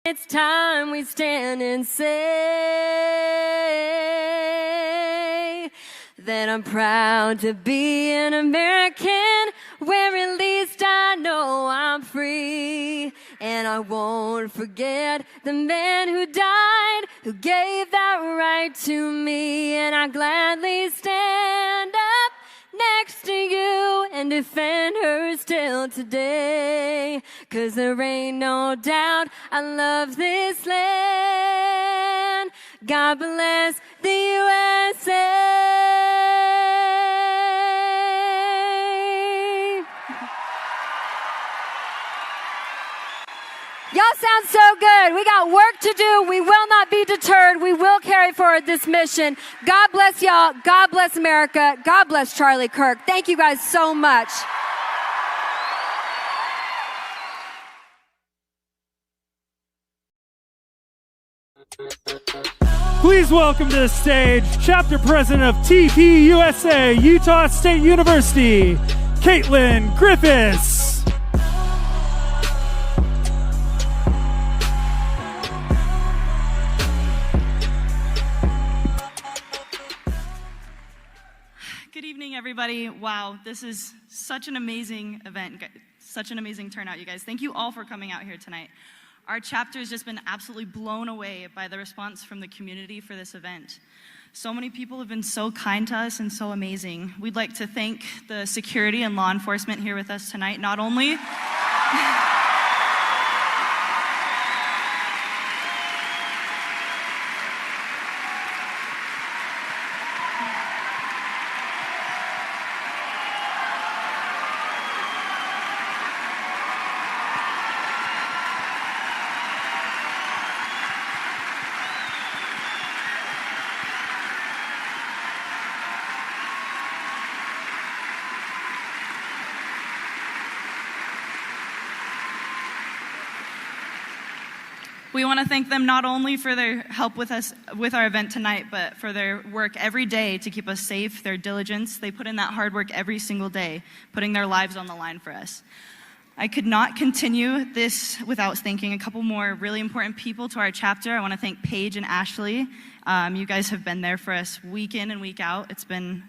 It's time we stand and say that I'm proud to be an American, where at least I know I'm free. And I won't forget the man who died, who gave that right to me. And I gladly stand up next to you and defend her still today. 'Cause there ain't no doubt I love this land. God bless the USA. Y'all sound so good. We got work to do. We will not be deterred. We will carry forward this mission. God bless y'all. God bless America. God bless Charlie Kirk. Thank you guys so much. Please welcome to the stage Chapter President of TPUSA, Utah State University, Caitlin Griffiths. Good evening, everybody. Wow, this is such an amazing event, such an amazing turnout, you guys. Thank you all for coming out here tonight. Our chapter has just been absolutely blown away by the response from the community for this event. So many people have been so kind to us and so amazing. We'd like to thank the security and law enforcement here with us tonight, not only we want to thank them not only for their help with us with our event tonight, but for their work every day to keep us safe, their diligence. They put in that hard work every single day, putting their lives on the line for us. I could not continue this without thanking a couple more really important people to our chapter. I want to thank Paige and Ashley. You guys have been there for us week in and week out. It's been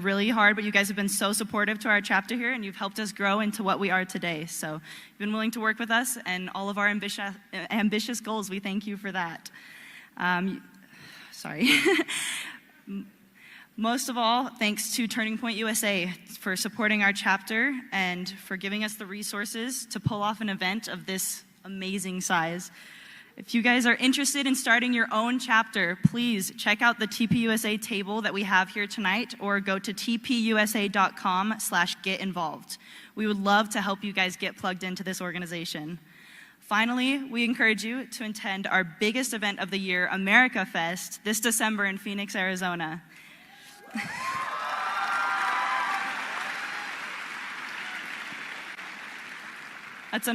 really hard, but you guys have been so supportive to our chapter here, and you've helped us grow into what we are today. So you've been willing to work with us and all of our ambitious goals. We thank you for that. Most of all, thanks to Turning Point USA for supporting our chapter and for giving us the resources to pull off an event of this amazing size. If you guys are interested in starting your own chapter, please check out the TPUSA table that we have here tonight, or go to tpusa.com/get-involved. We would love to help you guys get plugged into this organization. Finally, we encourage you to attend our biggest event of the year, America Fest, this December in Phoenix, Arizona. That's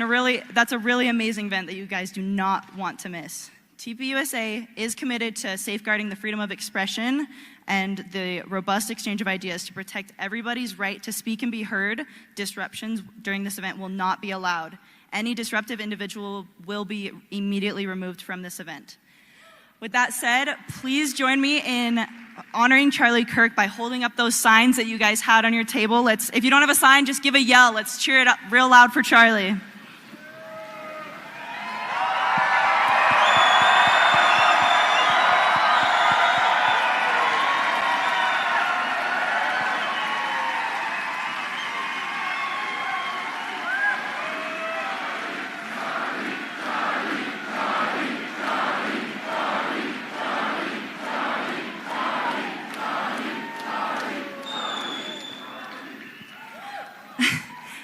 a really amazing event that you guys do not want to miss. TPUSA is committed to safeguarding the freedom of expression and the robust exchange of ideas to protect everybody's right to speak and be heard. Disruptions during this event will not be allowed. Any disruptive individual will be immediately removed from this event. With that said, please join me in honoring Charlie Kirk by holding up those signs that you guys had on your table. If you don't have a sign, just give a yell. Let's cheer it up real loud for Charlie.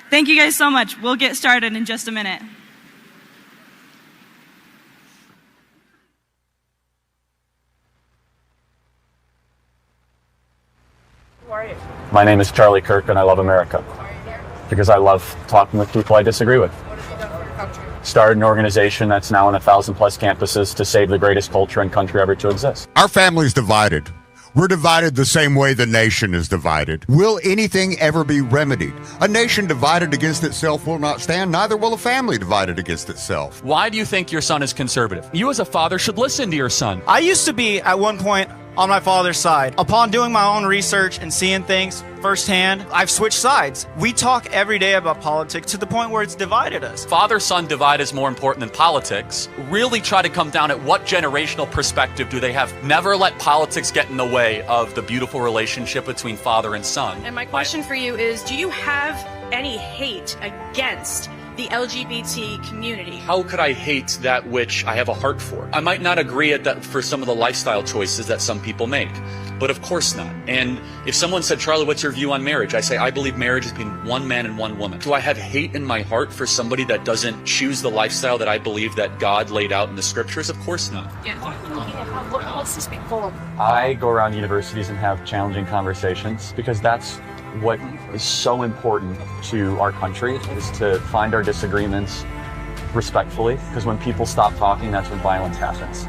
Thank you guys so much. We'll get started in just a minute. Who are you? My name is Charlie Kirk, and I love America. Why are you here? Because I love talking with people I disagree with. What have you done for your country? Started an organization that's now on 1,000+ campuses to save the greatest culture and country ever to exist. Our family's divided. We're divided the same way the nation is divided. Will anything ever be remedied? A nation divided against itself will not stand, neither will a family divided against itself. Why do you think your son is conservative? You as a father should listen to your son. I used to be, at one point, on my father's side. Upon doing my own research and seeing things firsthand, I've switched sides. We talk every day about politics to the point where it's divided us. Father-son divide is more important than politics. Really try to come down at what generational perspective do they have. Never let politics get in the way of the beautiful relationship between father and son. And my question for you is, do you have any hate against the LGBT community? How could I hate that which I have a heart for? I might not agree for some of the lifestyle choices that some people make, but of course not. And if someone said, Charlie, what's your view on marriage? I say, I believe marriage is between one man and one woman. Do I have hate in my heart for somebody that doesn't choose the lifestyle that I believe that God laid out in the scriptures? Of course not. What's this big for? I go around universities and have challenging conversations because that's what is so important to our country, is to find our disagreements respectfully, because when people stop talking, that's when violence happens.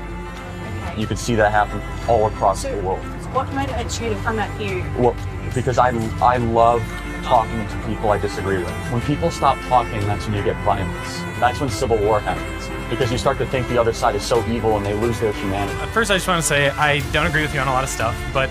Okay. You could see that happen all across the world. What motivates you to come out here? Well, because I love talking to people I disagree with. When people stop talking, that's when you get violence. That's when civil war happens, because you start to think the other side is so evil and they lose their humanity. First, I just want to say I don't agree with you on a lot of stuff, but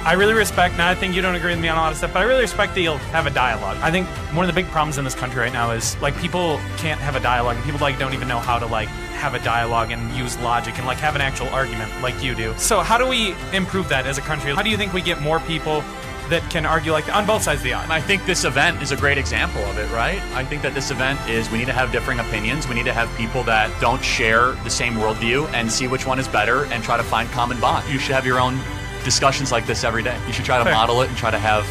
I really respect, and I think you don't agree with me on a lot of stuff, but I really respect that you'll have a dialogue. I think one of the big problems in this country right now is, like, people can't have a dialogue, and people, like, don't even know how to, like, have a dialogue and use logic and, like, have an actual argument like you do. So how do we improve that as a country? How do you think we get more people that can argue, like, on both sides of the aisle? I think this event is a great example of it, right? I think that this event is, we need to have differing opinions. We need to have people that don't share the same worldview and see which one is better and try to find common bond. You should have your own discussions like this every day. You should try to model it and try to have,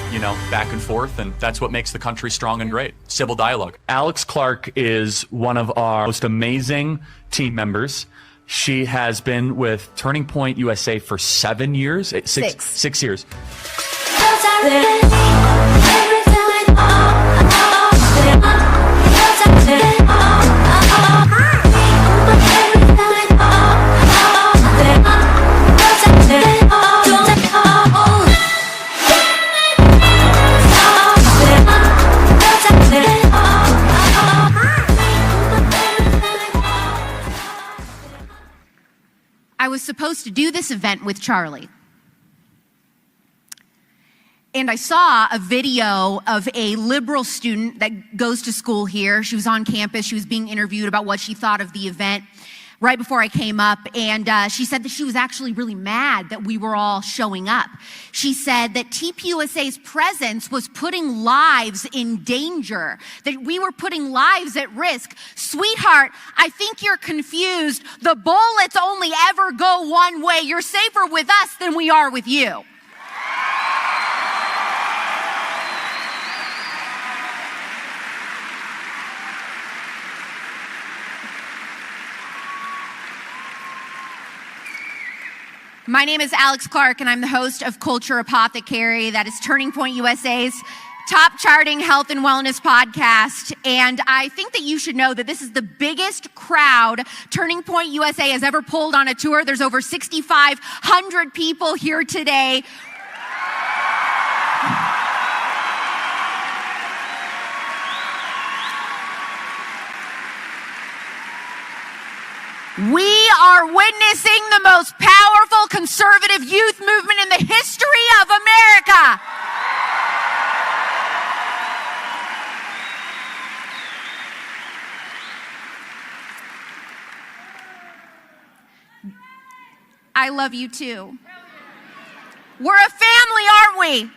back and forth, and that's what makes the country strong and great. Civil dialogue. Alex Clark is one of our most amazing team members. She has been with Turning Point USA for 7 years. Six years. I was supposed to do this event with Charlie. And I saw a video of a liberal student that goes to school here. She was on campus. She was being interviewed about what she thought of the event right before I came up. And she said that she was actually really mad that we were all showing up. She said that TPUSA's presence was putting lives in danger, that we were putting lives at risk. Sweetheart, I think you're confused. The bullets only ever go one way. You're safer with us than we are with you. My name is Alex Clark, and I'm the host of Culture Apothecary. That is Turning Point USA's top charting health and wellness podcast. And I think that you should know that this is the biggest crowd Turning Point USA has ever pulled on a tour. There's over 6,500 people here today. We are witnessing the most powerful conservative youth movement in the history of America. I love you too. We're a family, aren't we?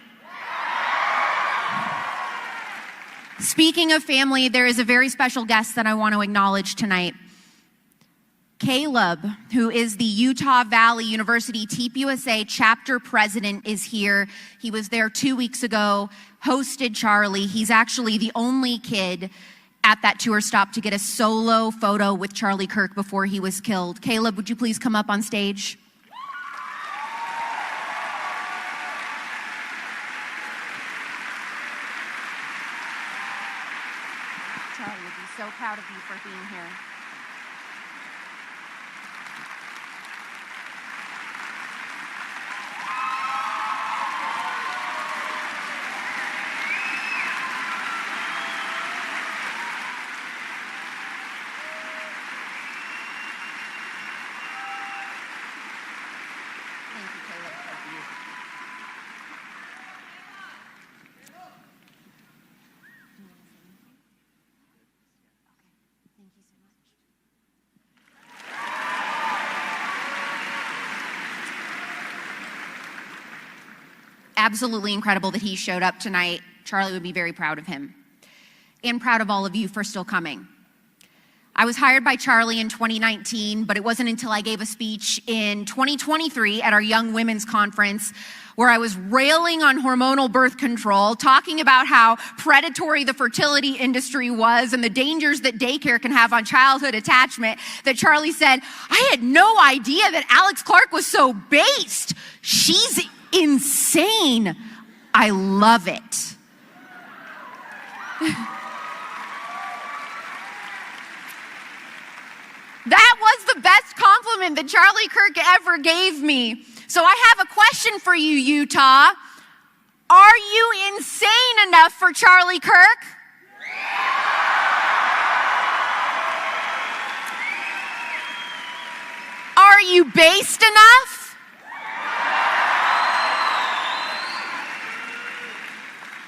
Speaking of family, there is a very special guest that I want to acknowledge tonight. Caleb, who is the Utah Valley University TPUSA chapter president, is here. He was there 2 weeks ago, hosted Charlie. He's actually the only kid at that tour stop to get a solo photo with Charlie Kirk before he was killed. Caleb, would you please come up on stage? Charlie would be so proud of you for being here. absolutely incredible that he showed up tonight. Charlie would be very proud of him. And proud of all of you for still coming. I was hired by Charlie in 2019, but it wasn't until I gave a speech in 2023 at our Young Women's Conference where I was railing on hormonal birth control, talking about how predatory the fertility industry was and the dangers that daycare can have on childhood attachment, that Charlie said, I had no idea that Alex Clark was so based. She's insane. I love it. That was the best compliment that Charlie Kirk ever gave me. So I have a question for you, Utah. Are you insane enough for Charlie Kirk? Are you based enough?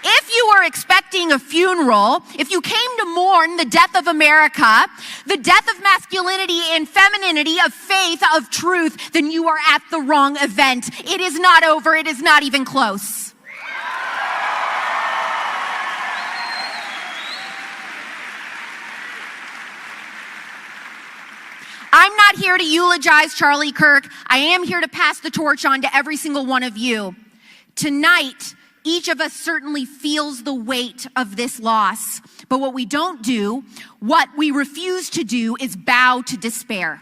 If you were expecting a funeral, if you came to mourn the death of America, the death of masculinity and femininity, of faith, of truth, then you are at the wrong event. It is not over. It is not even close. I'm not here to eulogize Charlie Kirk. I am here to pass the torch on to every single one of you. Tonight, each of us certainly feels the weight of this loss. But what we don't do, what we refuse to do, is bow to despair.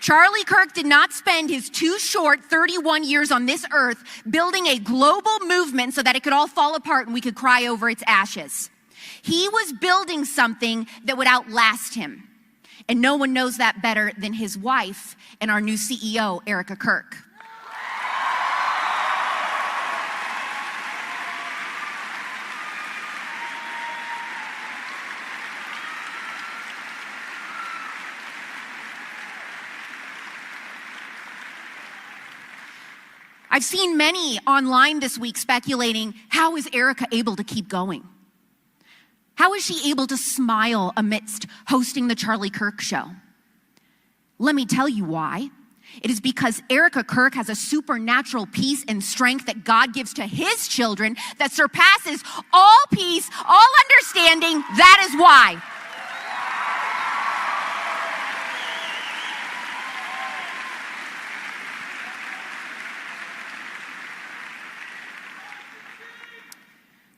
Charlie Kirk did not spend his too short 31 years on this earth building a global movement so that it could all fall apart and we could cry over its ashes. He was building something that would outlast him. And no one knows that better than his wife and our new CEO, Erica Kirk. I've seen many online this week speculating, how is Erica able to keep going? How is she able to smile amidst hosting the Charlie Kirk Show? Let me tell you why. It is because Erica Kirk has a supernatural peace and strength that God gives to his children that surpasses all peace, all understanding. That is why.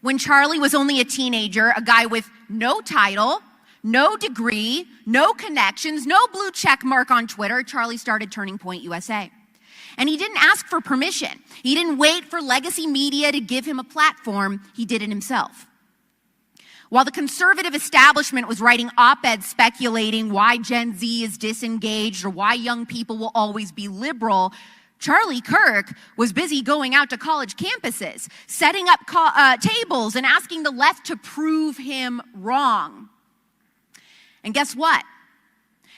When Charlie was only a teenager, a guy with no title, no degree, no connections, no blue check mark on Twitter, Charlie started Turning Point USA. And he didn't ask for permission. He didn't wait for legacy media to give him a platform. He did it himself. While the conservative establishment was writing op-eds speculating why Gen Z is disengaged or why young people will always be liberal, Charlie Kirk was busy going out to college campuses, setting up tables and asking the left to prove him wrong. And guess what?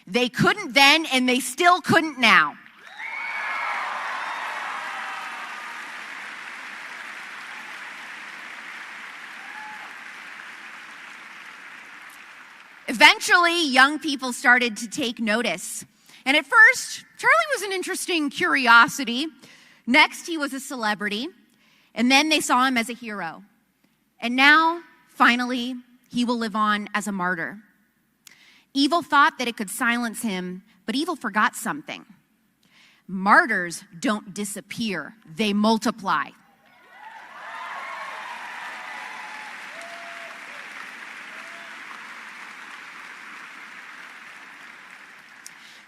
They couldn't then, and they still couldn't now. Eventually, young people started to take notice. And at first, Charlie was an interesting curiosity. Next, he was a celebrity. And then they saw him as a hero. And now, finally, he will live on as a martyr. Evil thought that it could silence him, but evil forgot something. Martyrs don't disappear, they multiply.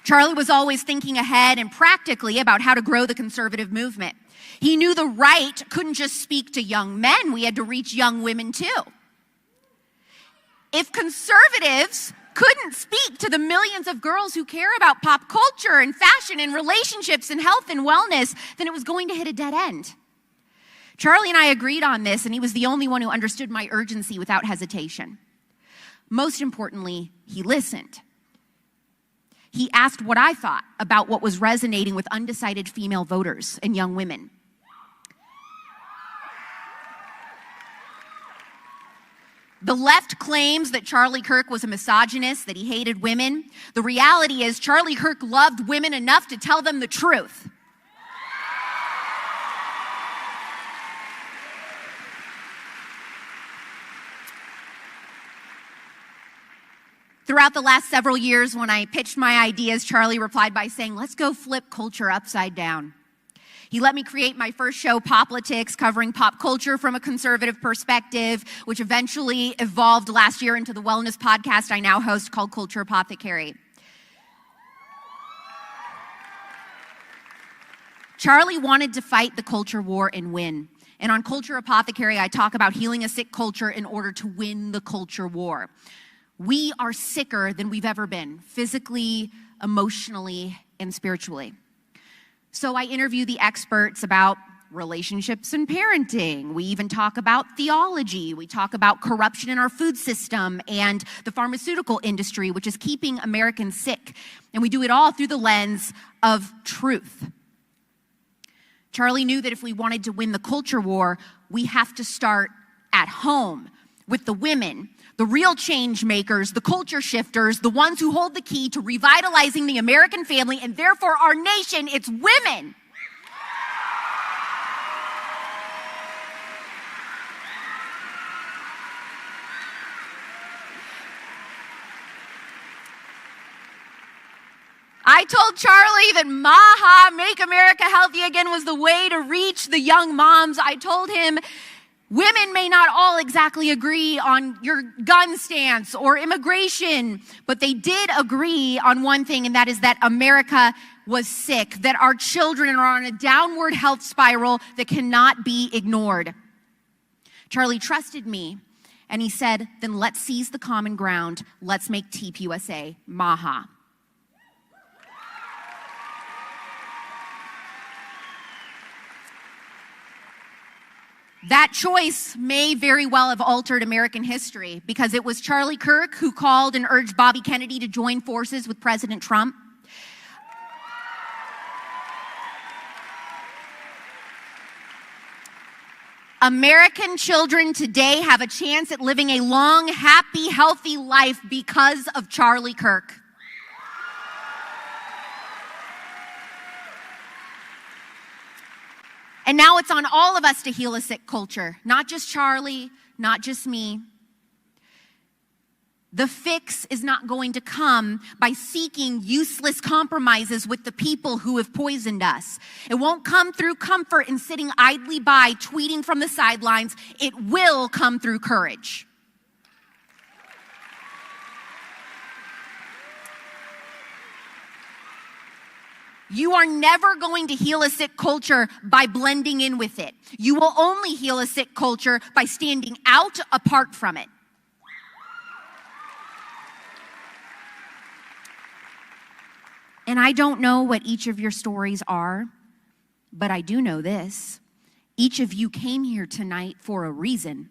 Charlie was always thinking ahead and practically about how to grow the conservative movement. He knew the right couldn't just speak to young men, we had to reach young women too. If conservatives couldn't speak to the millions of girls who care about pop culture and fashion and relationships and health and wellness, then it was going to hit a dead end. Charlie and I agreed on this, and he was the only one who understood my urgency without hesitation. Most importantly, he listened. He asked what I thought about what was resonating with undecided female voters and young women. The left claims that Charlie Kirk was a misogynist, that he hated women. The reality is Charlie Kirk loved women enough to tell them the truth. Throughout the last several years, when I pitched my ideas, Charlie replied by saying, let's go flip culture upside down. He let me create my first show, Poplitics, covering pop culture from a conservative perspective, which eventually evolved last year into the wellness podcast I now host called Culture Apothecary. Charlie wanted to fight the culture war and win. And on Culture Apothecary, I talk about healing a sick culture in order to win the culture war. We are sicker than we've ever been, physically, emotionally, and spiritually. So I interview the experts about relationships and parenting. We even talk about theology. We talk about corruption in our food system and the pharmaceutical industry, which is keeping Americans sick. And we do it all through the lens of truth. Charlie knew that if we wanted to win the culture war, we have to start at home with the women, the real change makers, the culture shifters, the ones who hold the key to revitalizing the American family and therefore our nation. It's women. I told Charlie that MAHA, Make America Healthy Again, was the way to reach the young moms. I told him women may not all exactly agree on your gun stance or immigration, but they did agree on one thing, and that is that America was sick, that our children are on a downward health spiral that cannot be ignored. Charlie trusted me, and he said, then let's seize the common ground. Let's make TPUSA MAHA. That choice may very well have altered American history because it was Charlie Kirk who called and urged Bobby Kennedy to join forces with President Trump. American children today have a chance at living a long, happy, healthy life because of Charlie Kirk. And now it's on all of us to heal a sick culture, not just Charlie, not just me. The fix is not going to come by seeking useless compromises with the people who have poisoned us. It won't come through comfort and sitting idly by, tweeting from the sidelines. It will come through courage. You are never going to heal a sick culture by blending in with it. You will only heal a sick culture by standing out apart from it. And I don't know what each of your stories are, but I do know this. Each of you came here tonight for a reason.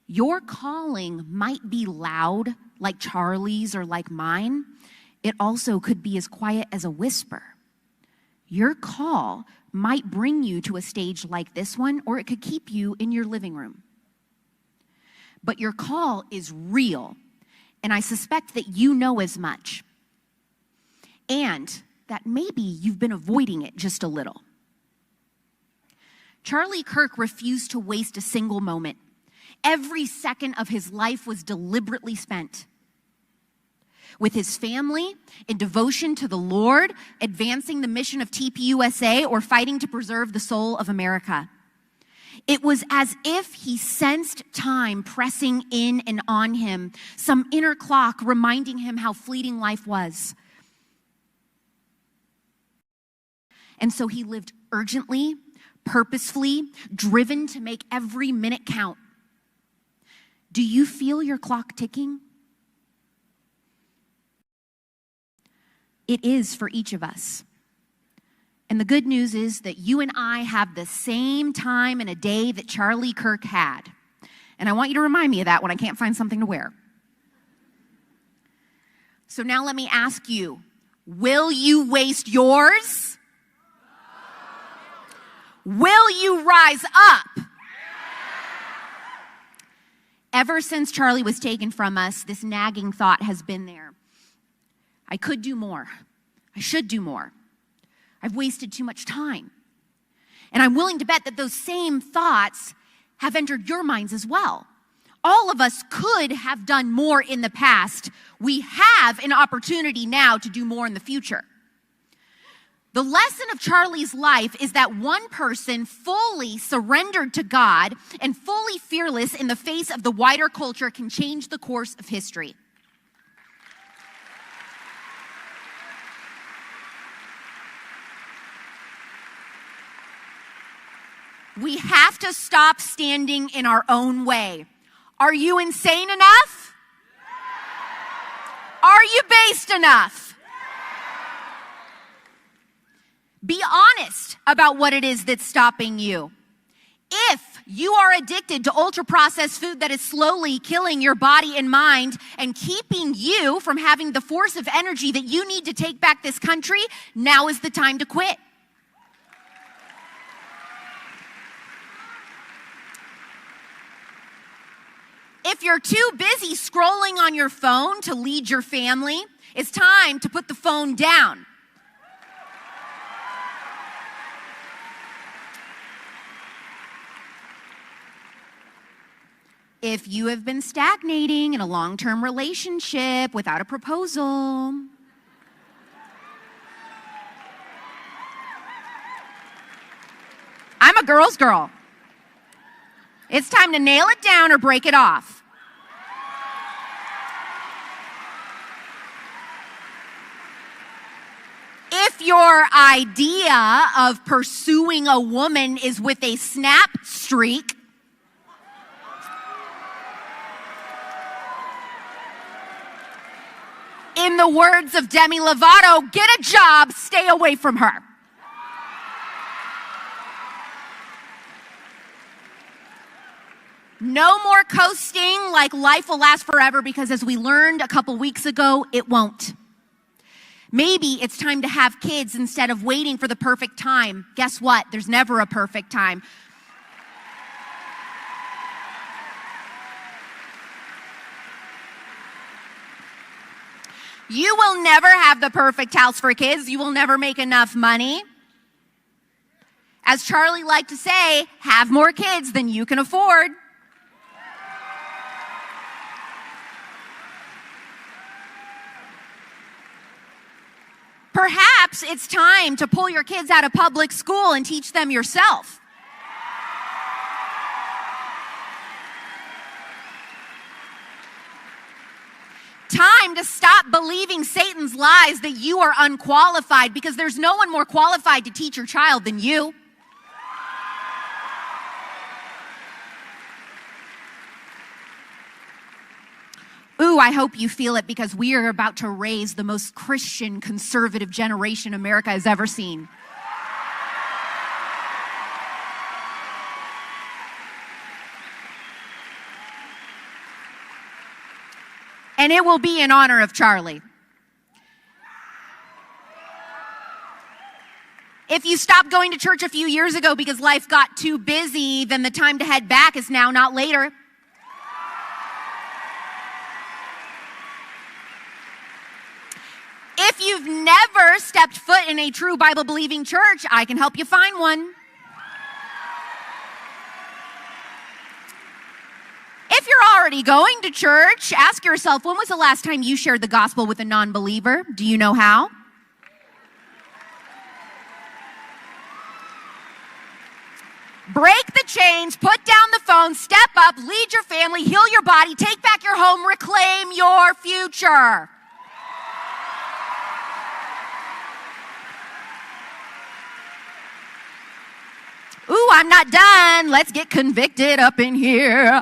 Your calling might be loud, like Charlie's or like mine. It also could be as quiet as a whisper. Your call might bring you to a stage like this one, or it could keep you in your living room. But your call is real, and I suspect that you know as much, and that maybe you've been avoiding it just a little. Charlie Kirk refused to waste a single moment. Every second of his life was deliberately spent with his family, in devotion to the Lord, advancing the mission of TPUSA, or fighting to preserve the soul of America. It was as if he sensed time pressing in and on him, some inner clock reminding him how fleeting life was. And so he lived urgently, purposefully, driven to make every minute count. Do you feel your clock ticking? It is for each of us. And the good news is that you and I have the same time in a day that Charlie Kirk had. And I want you to remind me of that when I can't find something to wear. So now let me ask you, will you waste yours? Will you rise up? Ever since Charlie was taken from us, this nagging thought has been there. I could do more. I should do more. I've wasted too much time. And I'm willing to bet that those same thoughts have entered your minds as well. All of us could have done more in the past. We have an opportunity now to do more in the future. The lesson of Charlie's life is that one person fully surrendered to God and fully fearless in the face of the wider culture can change the course of history. We have to stop standing in our own way. Are you insane enough? Are you based enough? Be honest about what it is that's stopping you. If you are addicted to ultra-processed food that is slowly killing your body and mind and keeping you from having the force of energy that you need to take back this country, now is the time to quit. If you're too busy scrolling on your phone to lead your family, it's time to put the phone down. If you have been stagnating in a long-term relationship without a proposal, I'm a girl's girl. It's time to nail it down or break it off. If your idea of pursuing a woman is with a snap streak, in the words of Demi Lovato, get a job, stay away from her. No more coasting like life will last forever, because as we learned a couple weeks ago, it won't. Maybe it's time to have kids instead of waiting for the perfect time. Guess what? There's never a perfect time. You will never have the perfect house for kids. You will never make enough money. As Charlie liked to say, have more kids than you can afford. Perhaps it's time to pull your kids out of public school and teach them yourself. Time to stop believing Satan's lies that you are unqualified, because there's no one more qualified to teach your child than you. Ooh, I hope you feel it, because we are about to raise the most Christian, conservative generation America has ever seen. And it will be in honor of Charlie. If you stopped going to church a few years ago because life got too busy, then the time to head back is now, not later. If you've never stepped foot in a true Bible-believing church, I can help you find one. If you're already going to church, ask yourself, when was the last time you shared the gospel with a non-believer? Do you know how? Break the chains, put down the phone, step up, lead your family, heal your body, take back your home, reclaim your future. Ooh, I'm not done. Let's get convicted up in here.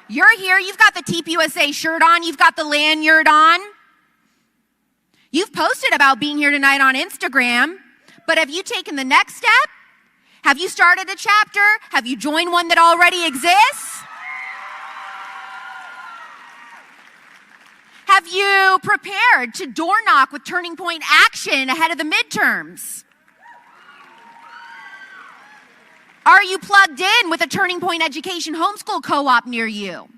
You're here, you've got the TPUSA shirt on, you've got the lanyard on. You've posted about being here tonight on Instagram, but have you taken the next step? Have you started a chapter? Have you joined one that already exists? Have you prepared to door knock with Turning Point Action ahead of the midterms? Are Are you plugged in with a Turning Point Education homeschool co-op near you?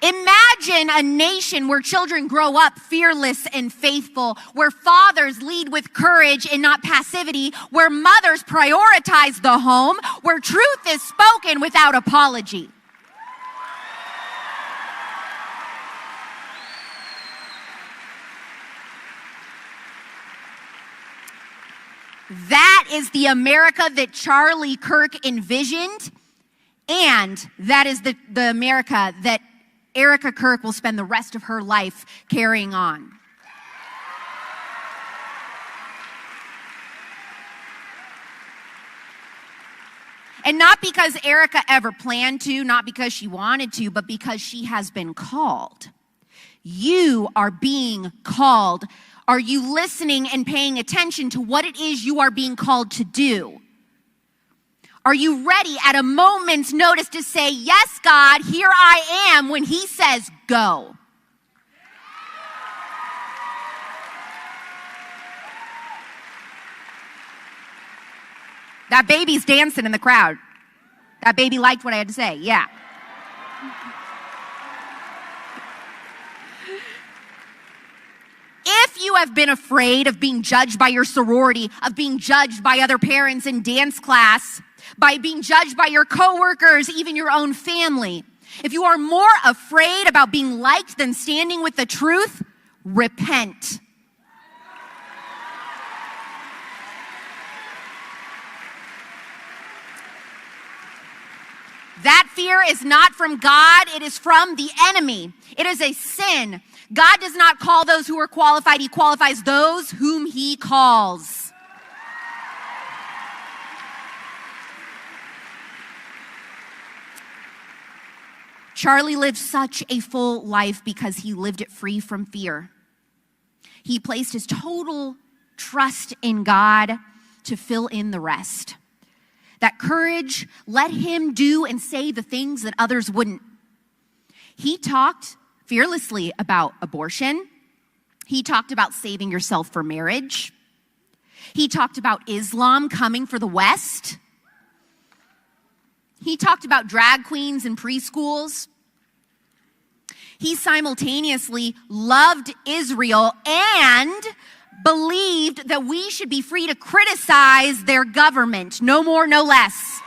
Imagine a nation where children grow up fearless and faithful, where fathers lead with courage and not passivity, where mothers prioritize the home, where truth is spoken without apology. That is the America that Charlie Kirk envisioned, and that is the America that Erica Kirk will spend the rest of her life carrying on. And not because Erica ever planned to, not because she wanted to, but because she has been called. You are being called. Are you listening and paying attention to what it is you are being called to do? Are you ready at a moment's notice to say, yes, God, here I am, when he says, go? That baby's dancing in the crowd. That baby liked what I had to say, yeah. If you have been afraid of being judged by your sorority, of being judged by other parents in dance class, by being judged by your coworkers, even your own family, if you are more afraid about being liked than standing with the truth, repent. That fear is not from God, it is from the enemy. It is a sin. God does not call those who are qualified, he qualifies those whom he calls. Charlie lived such a full life because he lived it free from fear. He placed his total trust in God to fill in the rest. That courage let him do and say the things that others wouldn't. He talked fearlessly about abortion. He talked about saving yourself for marriage. He talked about Islam coming for the West. He talked about drag queens in preschools. He simultaneously loved Israel and believed that we should be free to criticize their government. No more, no less.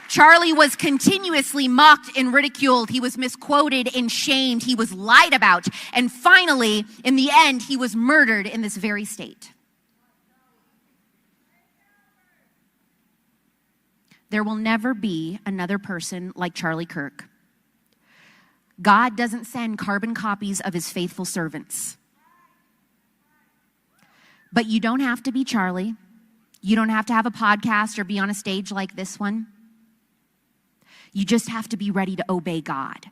Charlie was continuously mocked and ridiculed. He was misquoted and shamed. He was lied about. And finally, in the end, he was murdered in this very state. There will never be another person like Charlie Kirk. God doesn't send carbon copies of his faithful servants. But you don't have to be Charlie. You don't have to have a podcast or be on a stage like this one. You just have to be ready to obey God.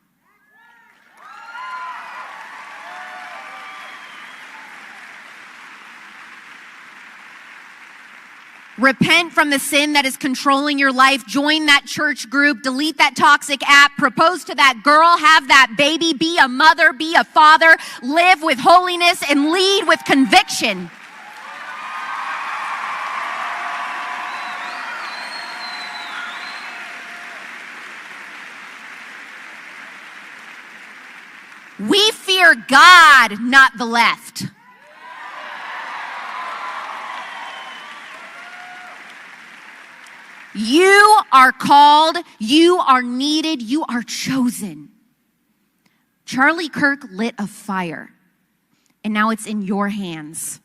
Repent from the sin that is controlling your life. Join that church group. Delete that toxic app. Propose to that girl. Have that baby. Be a mother. Be a father. Live with holiness and lead with conviction. We fear God, not the left. You are called, you are needed, you are chosen. Charlie Kirk lit a fire, and now it's in your hands.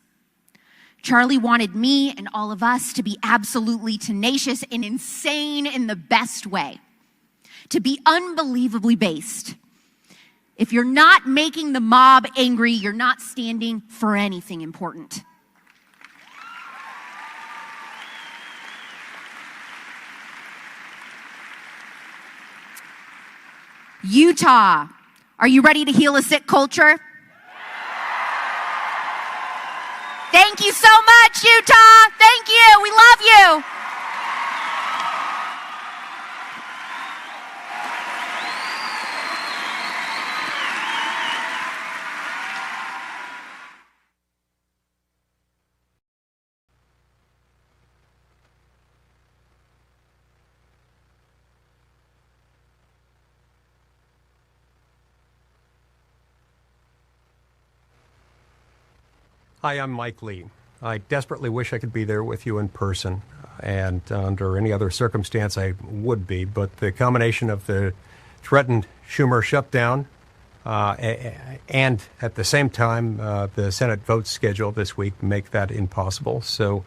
Charlie wanted me and all of us to be absolutely tenacious and insane in the best way, to be unbelievably based. If you're not making the mob angry, you're not standing for anything important. Utah, are you ready to heal a sick culture? Thank you so much, Utah. Thank you. We love you. Hi, I'm Mike Lee. I desperately wish I could be there with you in person, and under any other circumstance I would be, but the combination of the threatened Schumer shutdown and at the same time the Senate votes scheduled this week make that impossible. So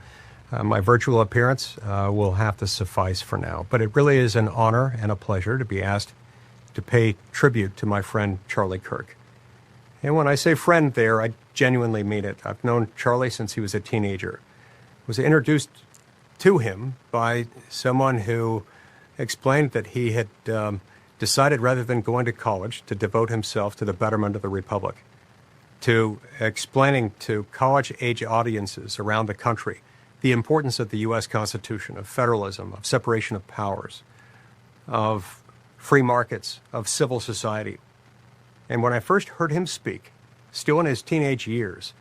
my virtual appearance will have to suffice for now. But it really is an honor and a pleasure to be asked to pay tribute to my friend Charlie Kirk. And when I say friend there, I genuinely mean it. I've known Charlie since he was a teenager. I was introduced to him by someone who explained that he had decided, rather than going to college, to devote himself to the betterment of the Republic, to explaining to college-age audiences around the country the importance of the U.S. Constitution, of federalism, of separation of powers, of free markets, of civil society. And when I first heard him speak, still in his teenage years,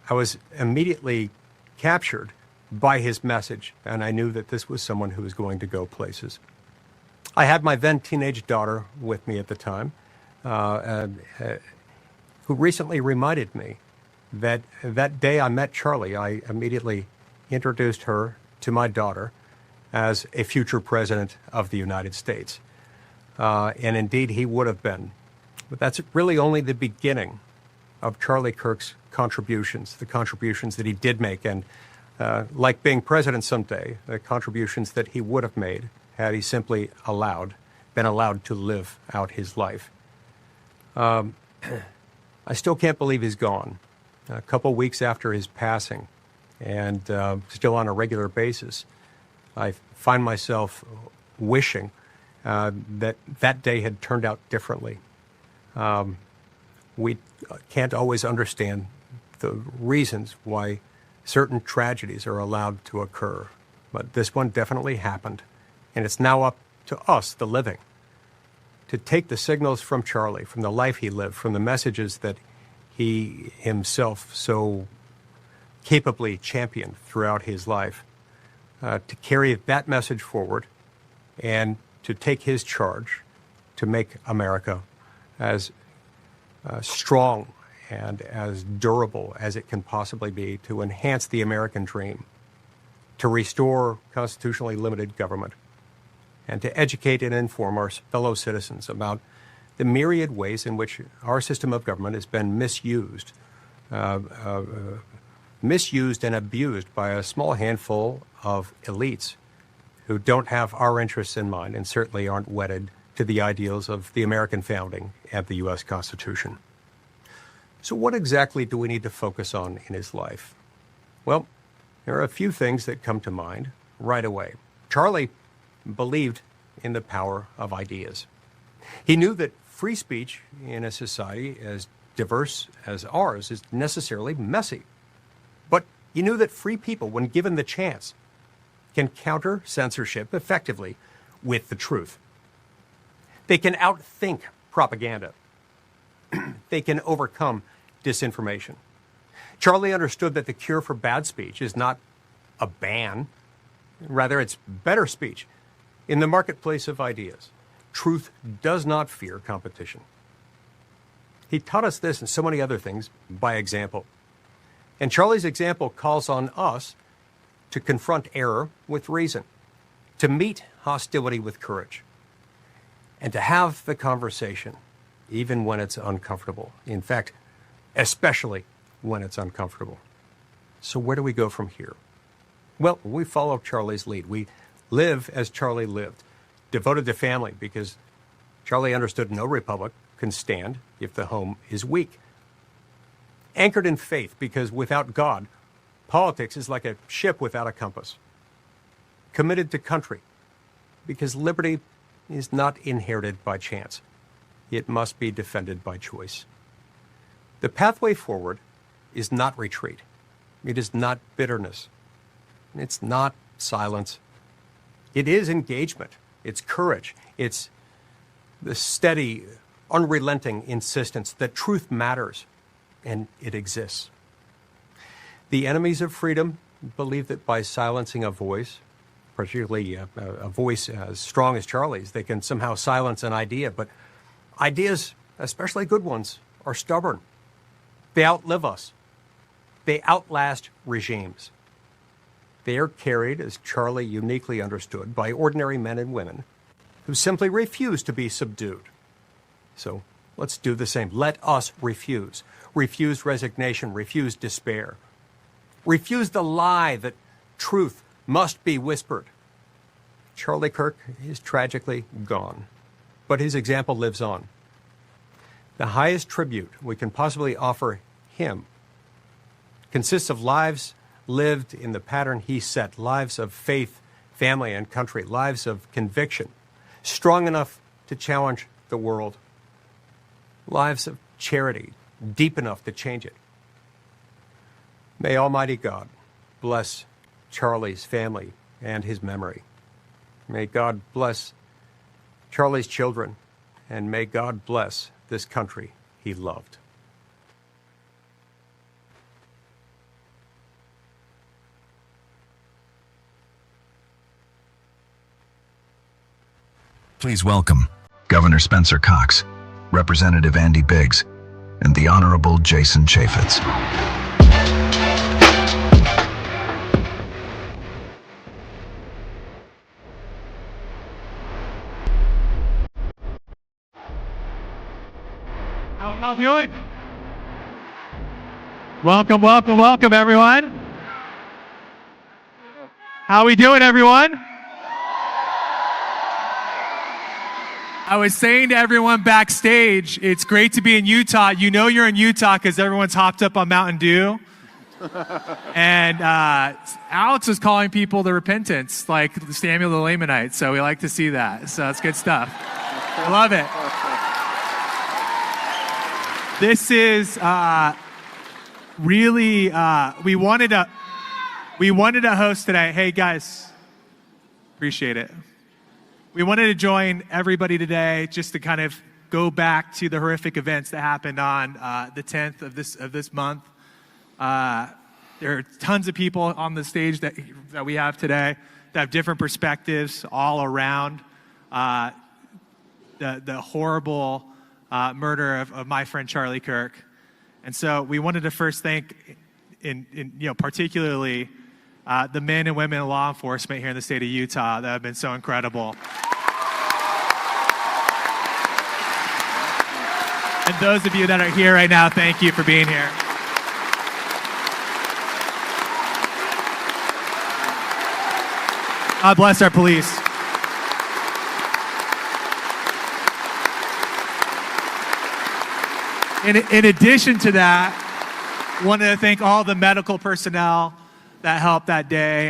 I was immediately captured by his message, and I knew that this was someone who was going to go places. I had my then teenage daughter with me at the time, who recently reminded me that that day I met Charlie, I immediately introduced her to my daughter as a future president of the United States. And indeed, he would have been. But that's really only the beginning of Charlie Kirk's contributions, the contributions that he did make, and like being president someday, the contributions that he would have made had he simply been allowed to live out his life. I still can't believe he's gone. A couple weeks after his passing, and still on a regular basis, I find myself wishing that day had turned out differently. We can't always understand the reasons why certain tragedies are allowed to occur, but this one definitely happened, and it's now up to us, the living, to take the signals from Charlie, from the life he lived, from the messages that he himself so capably championed throughout his life, to carry that message forward and to take his charge to make America as strong and as durable as it can possibly be, to enhance the American dream, to restore constitutionally limited government, and to educate and inform our fellow citizens about the myriad ways in which our system of government has been misused and abused by a small handful of elites who don't have our interests in mind and certainly aren't wedded to the ideals of the American founding and the U.S. Constitution. So what exactly do we need to focus on in his life? Well, there are a few things that come to mind right away. Charlie believed in the power of ideas. He knew that free speech in a society as diverse as ours is necessarily messy. But he knew that free people, when given the chance, can counter censorship effectively with the truth. They can outthink propaganda. They can overcome disinformation. Charlie understood that the cure for bad speech is not a ban. Rather, it's better speech. In the marketplace of ideas, truth does not fear competition. He taught us this and so many other things by example. And Charlie's example calls on us to confront error with reason, to meet hostility with courage, and to have the conversation even when it's uncomfortable. In fact, especially when it's uncomfortable. So where do we go from here? Well, we follow Charlie's lead. We live as Charlie lived, devoted to family, because Charlie understood no republic can stand if the home is weak. Anchored in faith, because without God, politics is like a ship without a compass. Committed to country, because liberty is not inherited by chance. It must be defended by choice. The pathway forward is not retreat. It is not bitterness. It's not silence. It is engagement. It's courage. It's the steady, unrelenting insistence that truth matters and it exists. The enemies of freedom believe that by silencing a voice, particularly a voice as strong as Charlie's, they can somehow silence an idea. But ideas, especially good ones, are stubborn. They outlive us. They outlast regimes. They are carried, as Charlie uniquely understood, by ordinary men and women who simply refuse to be subdued. So let's do the same. Let us refuse. Refuse resignation, refuse despair. Refuse the lie that truth must be whispered. Charlie Kirk is tragically gone, but his example lives on. The highest tribute we can possibly offer him consists of lives lived in the pattern he set, lives of faith, family, and country, lives of conviction, strong enough to challenge the world, lives of charity, deep enough to change it. May Almighty God bless Charlie's family and his memory. May God bless Charlie's children, and may God bless this country he loved. Please welcome Governor Spencer Cox, Representative Andy Biggs, and the Honorable Jason Chaffetz. How you doing? Welcome, welcome, welcome, everyone. How we doing, everyone? I was saying to everyone backstage, it's great to be in Utah. You know you're in Utah because everyone's hopped up on Mountain Dew. And Alex was calling people to repentance, like Samuel the Lamanite. So we like to see that. So it's good stuff. I love it. This is really, we wanted to host today. Hey guys, appreciate it. We wanted to join everybody today just to kind of go back to the horrific events that happened on the 10th of this month. There are tons of people on the stage that we have today that have different perspectives all around the horrible murder of my friend Charlie Kirk. And so we wanted to first thank, particularly the men and women in law enforcement here in the state of Utah that have been so incredible. And those of you that are here right now, thank you for being here. God bless our police. In addition to that, wanted to thank all the medical personnel that helped that day,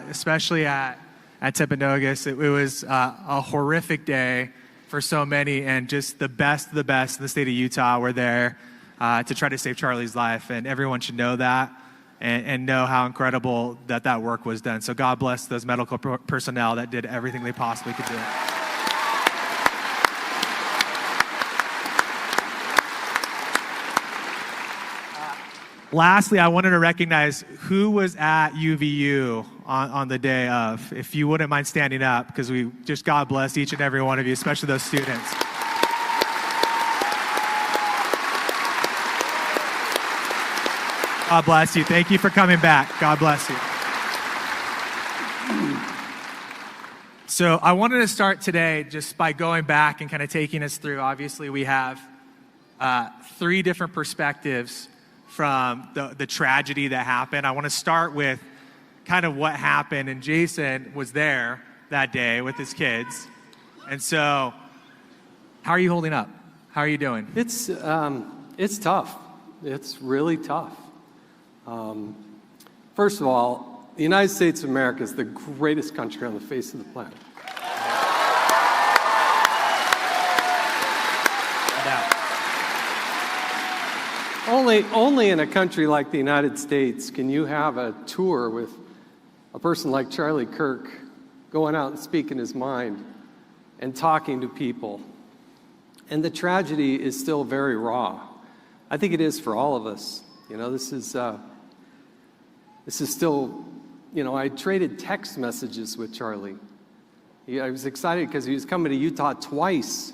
especially at Timpanogos. It was a horrific day for so many, and just the best in the state of Utah were there to try to save Charlie's life, and everyone should know that and know how incredible that work was done. So God bless those medical personnel that did everything they possibly could do. Lastly, I wanted to recognize who was at UVU on the day of. If you wouldn't mind standing up, because we just God bless each and every one of you, especially those students. God bless you. Thank you for coming back. God bless you. So I wanted to start today just by going back and kind of taking us through. Obviously, we have 3 different perspectives from the tragedy that happened. I want to start with kind of what happened, and Jason was there that day with his kids. And so, how are you holding up? How are you doing? It's tough. It's really tough. First of all, the United States of America is the greatest country on the face of the planet. Only in a country like the United States can you have a tour with a person like Charlie Kirk going out and speaking his mind and talking to people. And the tragedy is still very raw. I think it is for all of us. You know, this is still, I traded text messages with Charlie. I was excited because he was coming to Utah twice.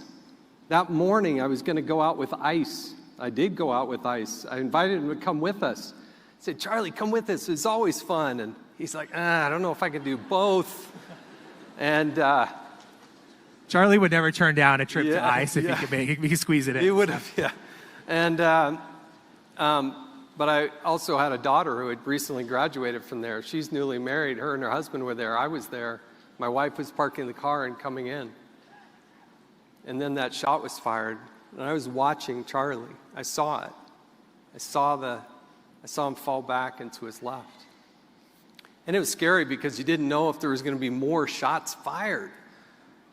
That morning I was going to go out with ICE. I did go out with ICE. I invited him to come with us. said, Charlie, come with us. It's always fun. And he's like, I don't know if I can do both. And Charlie would never turn down a trip to ICE if he could make it. He could squeeze it in. He would have, yeah. And but I also had a daughter who had recently graduated from there. She's newly married. Her and her husband were there. I was there. My wife was parking the car and coming in. And then that shot was fired. And I was watching Charlie. I saw it. I saw him fall back into his left. And it was scary because you didn't know if there was going to be more shots fired.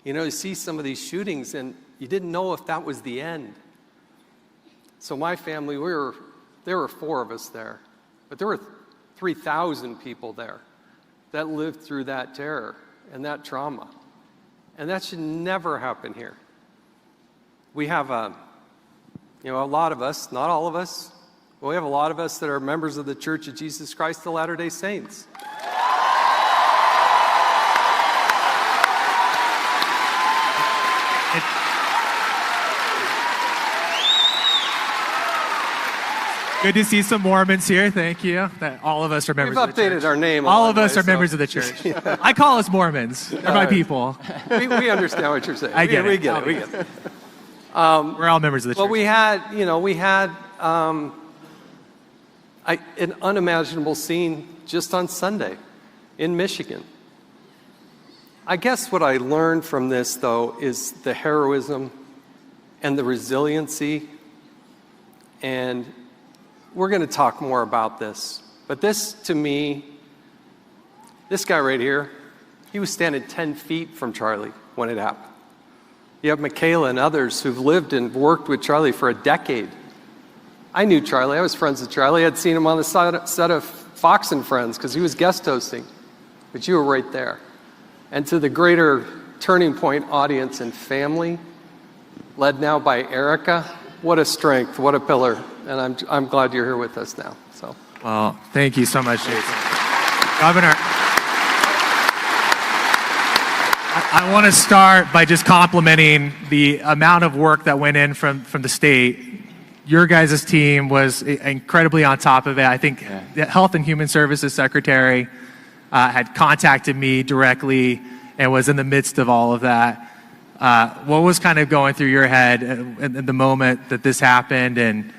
You know, you see some of these shootings and you didn't know if that was the end. So my family, there were 4 of us there, but there were 3,000 people there that lived through that terror and that trauma. And that should never happen here. We have a lot of us, not all of us, but we have a lot of us that are members of the Church of Jesus Christ of Latter-day Saints. Good to see some Mormons here. Thank you. That all of us are members of the church. We've updated our name. All of us are members of the church. Yeah. I call us Mormons. They're my people. We understand what you're saying. I get it. We get it. We're all members of the church. Well, we had an unimaginable scene just on Sunday in Michigan. I guess what I learned from this, though, is the heroism and the resiliency. And we're going to talk more about this. But this, to me, this guy right here, he was standing 10 feet from Charlie when it happened. You have Michaela and others who've lived and worked with Charlie for a decade. I knew Charlie. I was friends with Charlie. I'd seen him on the set of Fox and Friends because he was guest hosting. But you were right there. And to the greater Turning Point audience and family, led now by Erica, what a strength, what a pillar. And I'm glad you're here with us now. So. Well, thank you so much, Jason. Governor, I want to start by just complimenting the amount of work that went in from the state. Your guys' team was incredibly on top of it. I think the Health and Human Services Secretary had contacted me directly and was in the midst of all of that. What was kind of going through your head in the moment that this happened? And,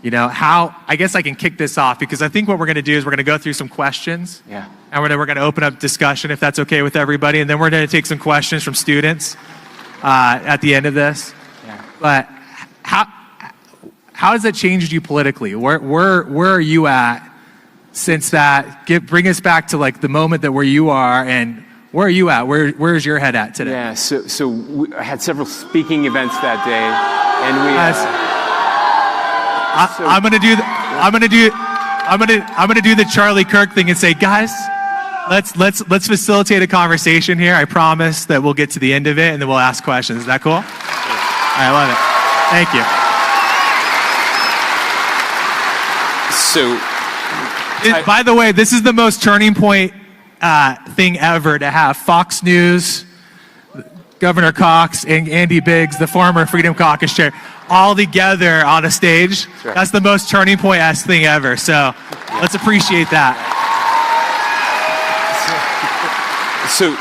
you know, how, I guess I can kick this off because I think what we're going to do is we're going to go through some questions. Yeah. And we're going to open up discussion if that's okay with everybody. And then we're going to take some questions from students at the end of this. Yeah. But how has that changed you politically? Where are you at since that? Bring us back to like the moment that where you are and where are you at? Where's your head at today? Yeah, so I had several speaking events that day, and we. I'm gonna do the Charlie Kirk thing and say, guys, let's facilitate a conversation here. I promise that we'll get to the end of it and then we'll ask questions. Is that cool? All right, I love it. Thank you. So, by the way, this is the most Turning Point thing ever to have Fox News, Governor Cox, and Andy Biggs, the former Freedom Caucus chair, all together on a stage. Right. That's the most Turning Point-esque thing ever. So let's appreciate that. So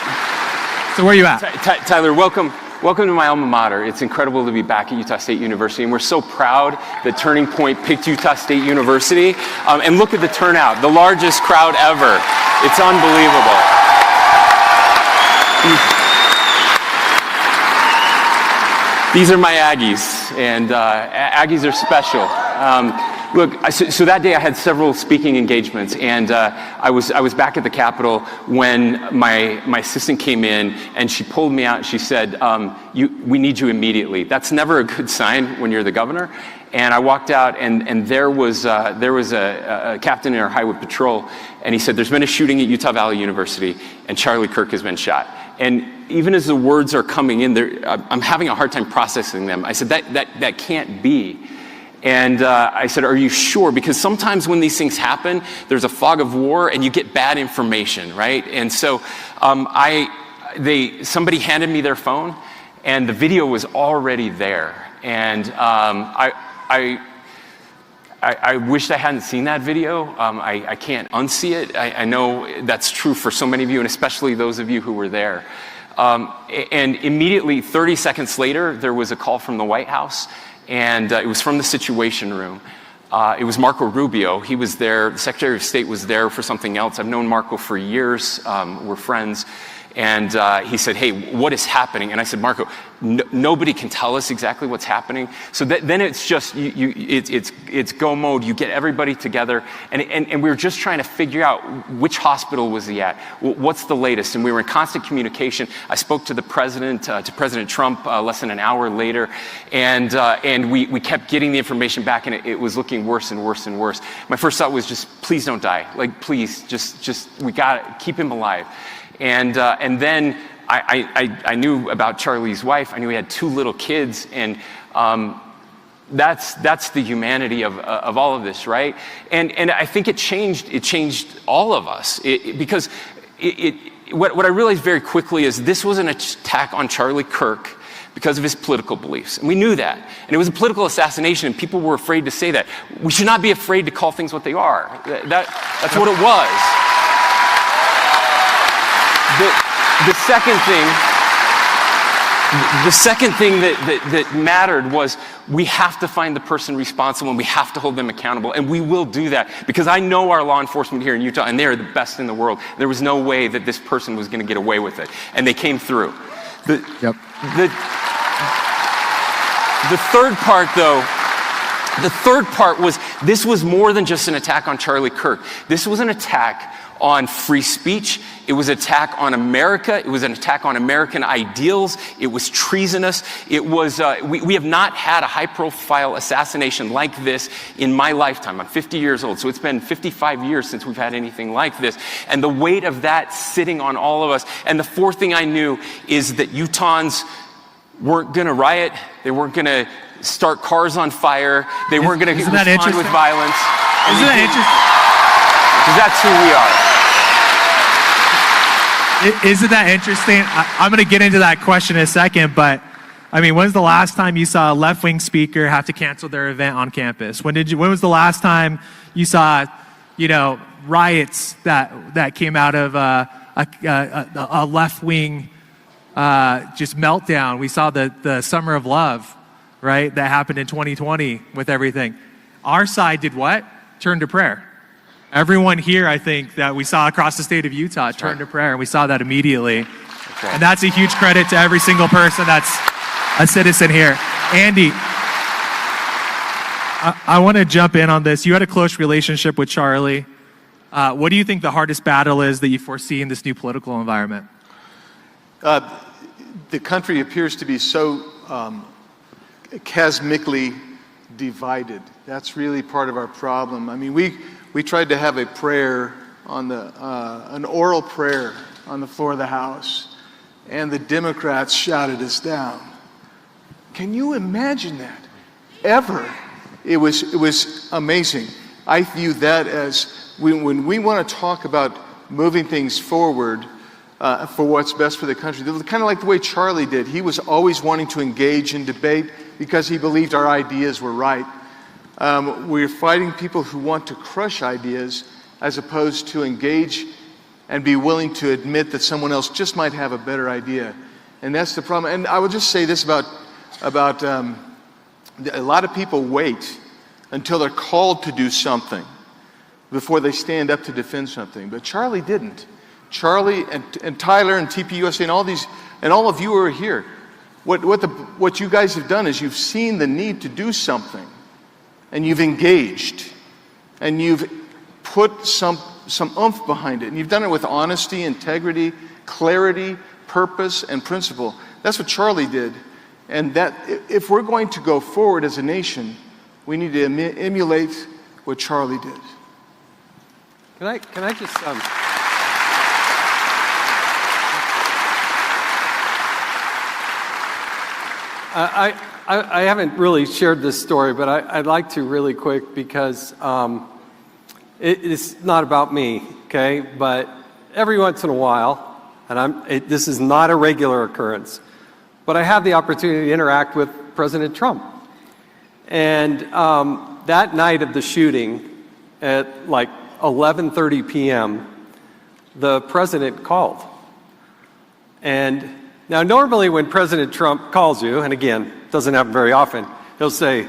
where are you at? Tyler, welcome to my alma mater. It's incredible to be back at Utah State University, and we're so proud that Turning Point picked Utah State University. And look at the turnout, the largest crowd ever. It's unbelievable. These are my Aggies, and Aggies are special. Look, so that day I had several speaking engagements, and I was back at the Capitol when my assistant came in, and she pulled me out and she said, we need you immediately. That's never a good sign when you're the governor. And I walked out, and there was a captain in our highway patrol, and he said, there's been a shooting at Utah Valley University, and Charlie Kirk has been shot. And even as the words are coming in, I'm having a hard time processing them. I said, that can't be. And I said, are you sure? Because sometimes when these things happen, there's a fog of war, and you get bad information, right? And so somebody handed me their phone, and the video was already there. And I wished I hadn't seen that video. I can't unsee it. I know that's true for so many of you, and especially those of you who were there. And immediately, 30 seconds later, there was a call from the White House, and it was from the Situation Room. It was Marco Rubio. He was there. The Secretary of State was there for something else. I've known Marco for years. We're friends. And he said, hey, what is happening? And I said, Marco, nobody can tell us exactly what's happening. So then it's just, it's go mode. You get everybody together. And we were just trying to figure out which hospital was he at? What's the latest? And we were in constant communication. I spoke to the president, to President Trump, less than an hour later. And we kept getting the information back, and it was looking worse and worse and worse. My first thought was just, please don't die. Like, please, just we got to keep him alive. And then I knew about Charlie's wife. I knew he had 2 little kids, and that's the humanity of all of this, right? And I think it changed all of us, because what I realized very quickly is this was an attack on Charlie Kirk because of his political beliefs, and we knew that. And it was a political assassination, and people were afraid to say that. We should not be afraid to call things what they are. That's what it was. The second thing that mattered was we have to find the person responsible, and we have to hold them accountable, and we will do that, because I know our law enforcement here in Utah, and they are the best in the world. There was no way that this person was going to get away with it, and they came through. The third part, though, was this was more than just an attack on Charlie Kirk. This was an attack on free speech. It was an attack on America. It was an attack on American ideals. It was treasonous. It was, we have not had a high-profile assassination like this in my lifetime. I'm 50 years old, so it's been 55 years since we've had anything like this. And the weight of that sitting on all of us. And the fourth thing I knew is that Utahns weren't going to riot. They weren't going to start cars on fire. They weren't going to respond with violence. Isn't that interesting? Because that's who we are. Isn't that interesting? I'm going to get into that question in a second, but I mean, when's the last time you saw a left-wing speaker have to cancel their event on campus? When was the last time you saw, riots that came out of a left-wing just meltdown? We saw the Summer of Love, right? That happened in 2020 with everything. Our side did what? Turned to prayer. Everyone here, I think, that we saw across the state of Utah turned to prayer, and we saw that immediately. Right. And that's a huge credit to every single person that's a citizen here. Andy, I want to jump in on this. You had a close relationship with Charlie. What do you think the hardest battle is that you foresee in this new political environment? The country appears to be so chasmically divided. That's really part of our problem. I mean, we tried to have a prayer on an oral prayer on the floor of the House, and the Democrats shouted us down. Can you imagine that? Ever? It was amazing. I view that as when we want to talk about moving things forward for what's best for the country, kind of like the way Charlie did. He was always wanting to engage in debate because he believed our ideas were right. We're fighting people who want to crush ideas as opposed to engage and be willing to admit that someone else just might have a better idea. And that's the problem. And I will just say this about a lot of people wait until they're called to do something before they stand up to defend something. But Charlie didn't. Charlie and Tyler and TPUSA and all these, and all of you who are here, what you guys have done is you've seen the need to do something, and you've engaged, and you've put some oomph behind it, and you've done it with honesty, integrity, clarity, purpose, and principle. That's what Charlie did. And that if we're going to go forward as a nation, we need to emulate what Charlie did. Can I just I haven't really shared this story, but I'd like to really quick because it's not about me, okay? But every once in a while, and this is not a regular occurrence, but I have the opportunity to interact with President Trump. And that night of the shooting, at like 11:30 p.m., the president called. And now normally when President Trump calls you, and again, it doesn't happen very often, he'll say,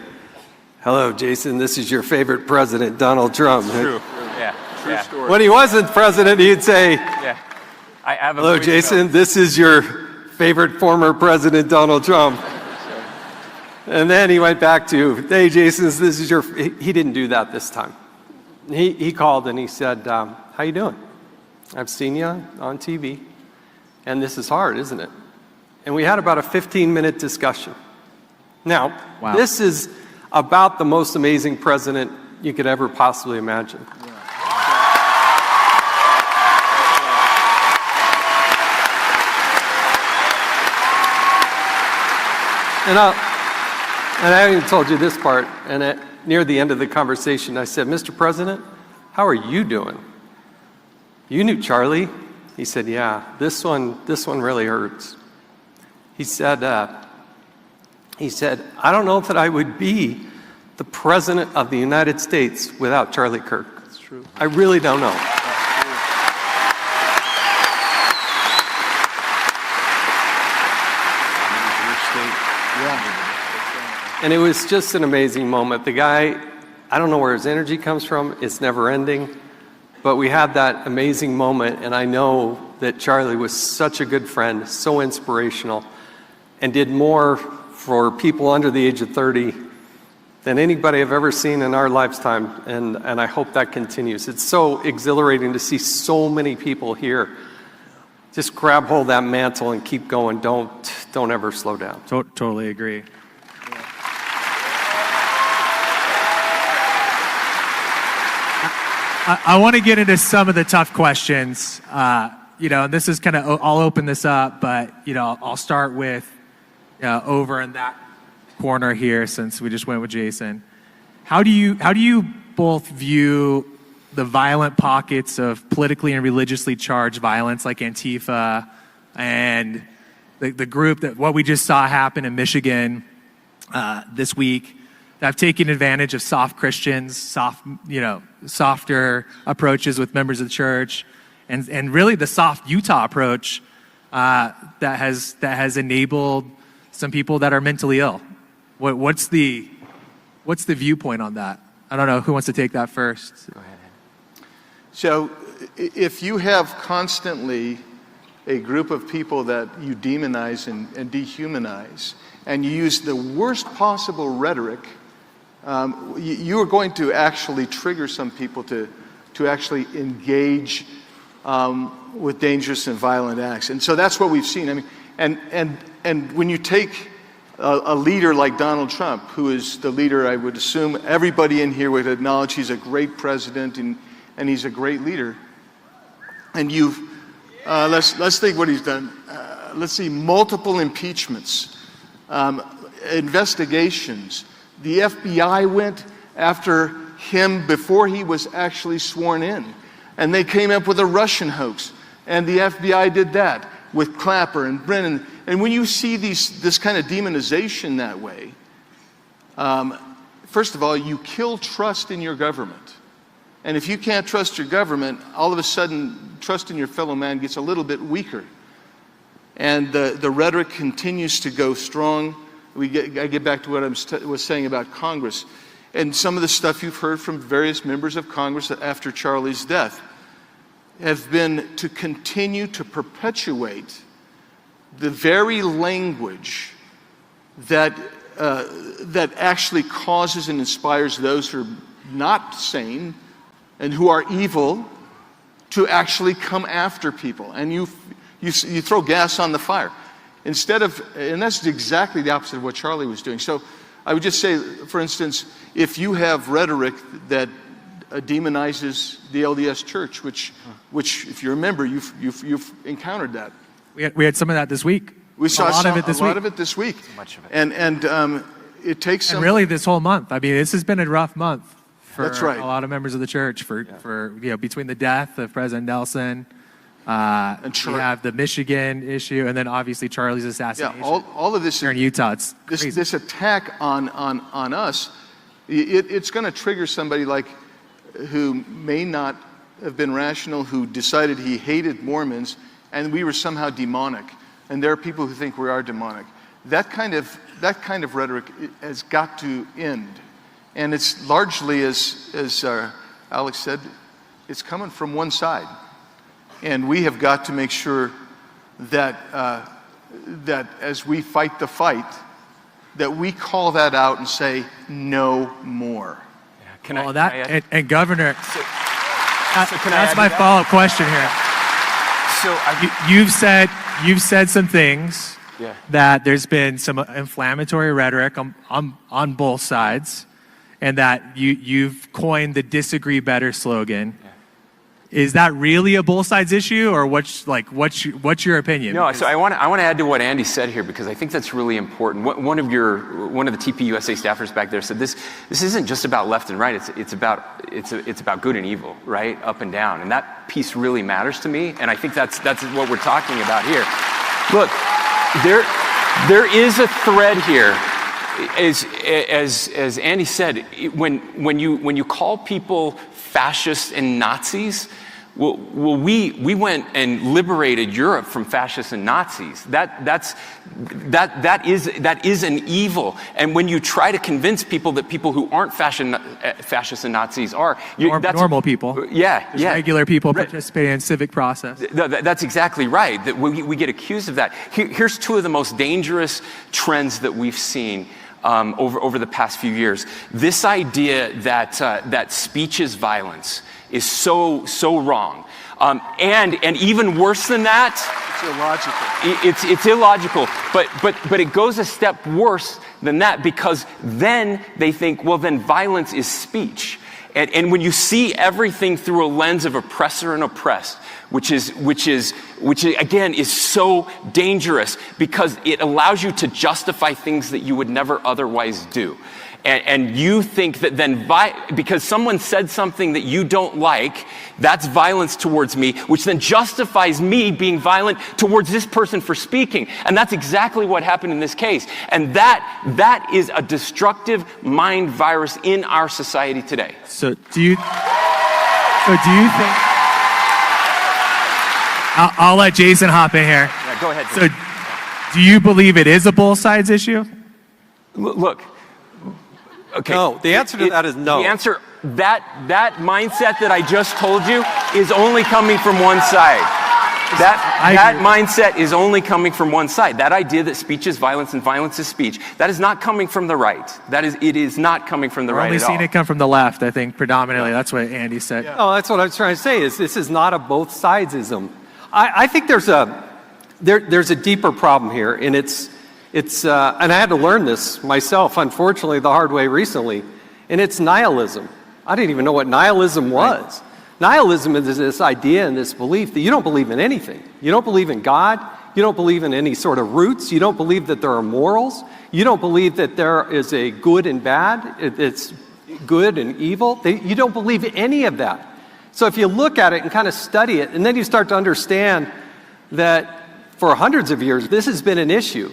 "Hello, Jason, this is your favorite president, Donald Trump." True. Yeah. True story. When he wasn't president, he'd say, I have a "Hello, Jason, this is your favorite former president, Donald Trump." And then he went back to, "Hey, Jason, this is your..." He didn't do that this time. He called and he said, "How you doing? I've seen you on TV, and this is hard, isn't it?" And we had about a 15-minute discussion. Now, this is about the most amazing president you could ever possibly imagine. And I haven't even told you this part, and near the end of the conversation, I said, "Mr. President, how are you doing? You knew Charlie?" He said, "Yeah, this one really hurts." He said, "I don't know that I would be the President of the United States without Charlie Kirk. That's true. I really don't know." And it was just an amazing moment. The guy, I don't know where his energy comes from. It's never ending. But we had that amazing moment, and I know that Charlie was such a good friend, so inspirational, and did more for people under the age of 30 than anybody I've ever seen in our lifetime, and I hope that continues. It's so exhilarating to see so many people here. Just grab hold of that mantle and keep going. Don't ever slow down. Totally agree. I want to get into some of the tough questions. This is kind of, I'll open this up, but, I'll start with over in that corner here, since we just went with Jason. How do you both view the violent pockets of politically and religiously charged violence like Antifa and the group that what we just saw happen in Michigan this week, that have taken advantage of soft Christians, softer approaches with members of the church, and really the soft Utah approach that has enabled some people that are mentally ill? What's the viewpoint on that? I don't know who wants to take that first. Go ahead. So, if you have constantly a group of people that you demonize and dehumanize, and you use the worst possible rhetoric, you are going to actually trigger some people to actually engage with dangerous and violent acts. And so that's what we've seen. I mean, and when you take a leader like Donald Trump, who is the leader, I would assume everybody in here would acknowledge he's a great president and he's a great leader. And let's think what he's done. Let's see, multiple impeachments, investigations. The FBI went after him before he was actually sworn in, and they came up with a Russian hoax, and the FBI did that with Clapper and Brennan. And when you see this kind of demonization that way, first of all, you kill trust in your government. And if you can't trust your government, all of a sudden, trust in your fellow man gets a little bit weaker. And the rhetoric continues to go strong. I get back to what I was saying about Congress. And some of the stuff you've heard from various members of Congress after Charlie's death have been to continue to perpetuate the very language that actually causes and inspires those who are not sane and who are evil to actually come after people. And you throw gas on the fire. Instead of, and that's exactly the opposite of what Charlie was doing. So I would just say, for instance, if you have rhetoric that demonizes the LDS Church, which if you remember, you've encountered that. We had some of that this week. We saw a lot of it this week. So much of it. And it takes some. And really, this whole month. I mean, this has been a rough month for That's right. a lot of members of the church. For between the death of President Nelson. And we have the Michigan issue, and then obviously Charlie's assassination. Yeah, all of this here in Utah. It's crazy. This attack on us It's going to trigger somebody like who may not have been rational, who decided he hated Mormons, and we were somehow demonic. And there are people who think we are demonic. That kind of rhetoric has got to end. And it's largely, as Alex said, it's coming from one side. And we have got to make sure that, that as we fight the fight, that we call that out and say, no more. And Governor, that's my follow-up question here. So you've said some things that there's been some inflammatory rhetoric on both sides, and that you've coined the "disagree better" slogan. Is that really a both sides issue, or what's your opinion? No, so I want to add to what Andy said here, because I think that's really important. One of the TPUSA staffers back there said this isn't just about left and right. It's about good and evil, right, up and down, and that piece really matters to me. And I think that's what we're talking about here. Look, there is a thread here. As Andy said, when you call people fascists and Nazis, well, we went and liberated Europe from fascists and Nazis. That is an evil. And when you try to convince people that people who aren't fascists and Nazis are normal people, regular people participating in civic process. That's exactly right. That we get accused of that. Here's two of the most dangerous trends that we've seen over the past few years. This idea that speech is violence is so wrong. And even worse than that, it's illogical. But it goes a step worse than that, because then they think, well, then violence is speech. And when you see everything through a lens of oppressor and oppressed, which again is so dangerous, because it allows you to justify things that you would never otherwise do. And you think that then, because someone said something that you don't like, that's violence towards me, which then justifies me being violent towards this person for speaking. And that's exactly what happened in this case. And that is a destructive mind virus in our society today. So do you think... I'll let Jason hop in here. Yeah, go ahead. So do you believe it is a both sides issue? Look. Okay. No, the answer to that is no. The answer, that mindset that I just told you is only coming from one side. That mindset is only coming from one side. That idea that speech is violence and violence is speech, that is not coming from the right. It is not coming from the right at all. We're only seeing it come from the left, I think, predominantly. That's what Andy said. Yeah. Oh, that's what I was trying to say, is this is not a both sidesism. I think there's a deeper problem here, and it's and I had to learn this myself, unfortunately, the hard way recently, and it's nihilism. I didn't even know what nihilism was. Right. Nihilism is this idea and this belief that you don't believe in anything. You don't believe in God. You don't believe in any sort of roots. You don't believe that there are morals. You don't believe that there is a good and bad. It's good and evil. You don't believe any of that. So if you look at it and kind of study it, and then you start to understand that for hundreds of years, this has been an issue.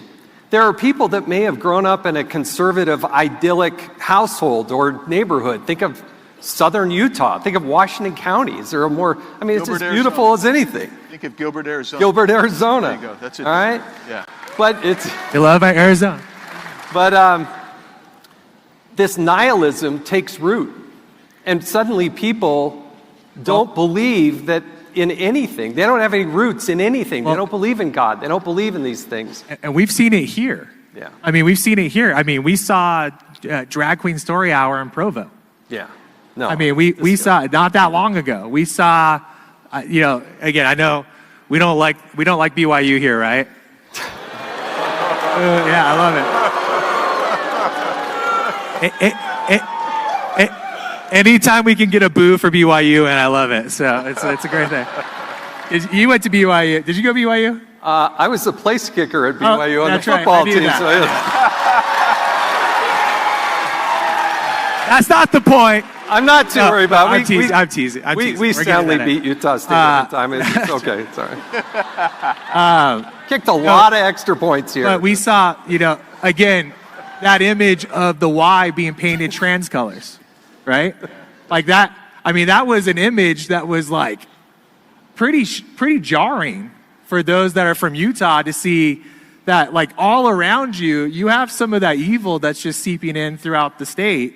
There are people that may have grown up in a conservative, idyllic household or neighborhood. Think of southern Utah. Think of Washington counties. There are more, it's as beautiful as anything. Think of Gilbert, Arizona. Gilbert, Arizona. There you go. That's it. All right? Yeah. But it's... You love Arizona. But this nihilism takes root. And suddenly people don't believe that in anything. They don't have any roots in anything. They don't believe in God. They don't believe in these things. And we've seen it here. Yeah. We've seen it here. We saw Drag Queen Story Hour in Provo. Yeah. No. We saw it not that long ago. We saw, again, I know we don't like BYU here, right? Yeah, I love it. Anytime we can get a boo for BYU, and I love it. So it's a great thing. You went to BYU. Did you go to BYU? I was a place kicker at BYU on the football team. That's not the point. I'm not too worried about it. I'm teasing. We soundly beat Utah State at the time. It's okay. Sorry. Kicked a lot of extra points here. But we saw, again, that image of the Y being painted trans colors, right? Like that, I mean, that was an image that was like pretty jarring for those that are from Utah to see that, like, all around you, you have some of that evil that's just seeping in throughout the state.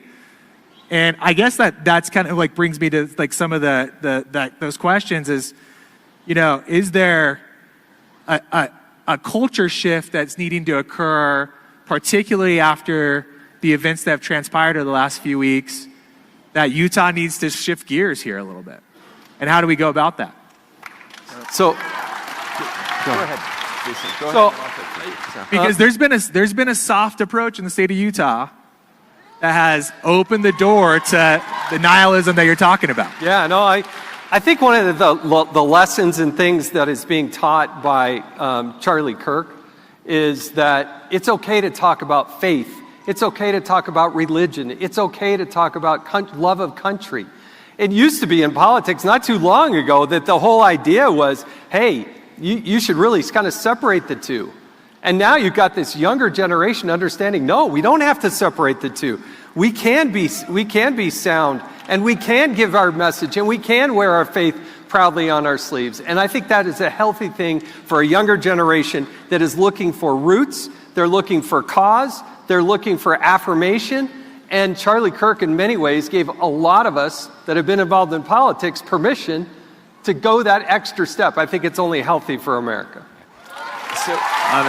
And I guess that's kind of like brings me to like some of those questions is, you know, is there a culture shift that's needing to occur, particularly after the events that have transpired over the last few weeks, that Utah needs to shift gears here a little bit? And how do we go about that? So, Go ahead, Jason. Go ahead. Because there's been a soft approach in the state of Utah that has opened the door to the nihilism that you're talking about. Yeah, no, I think one of the lessons and things that is being taught by Charlie Kirk is that it's okay to talk about faith. It's okay to talk about religion. It's okay to talk about love of country. It used to be in politics not too long ago that the whole idea was, hey, you should really kind of separate the two. And now you've got this younger generation understanding, no, we don't have to separate the two. We can be sound, and we can give our message, and we can wear our faith proudly on our sleeves. And I think that is a healthy thing for a younger generation that is looking for roots, they're looking for cause, they're looking for affirmation. And Charlie Kirk, in many ways, gave a lot of us that have been involved in politics permission to go that extra step. I think it's only healthy for America. So, can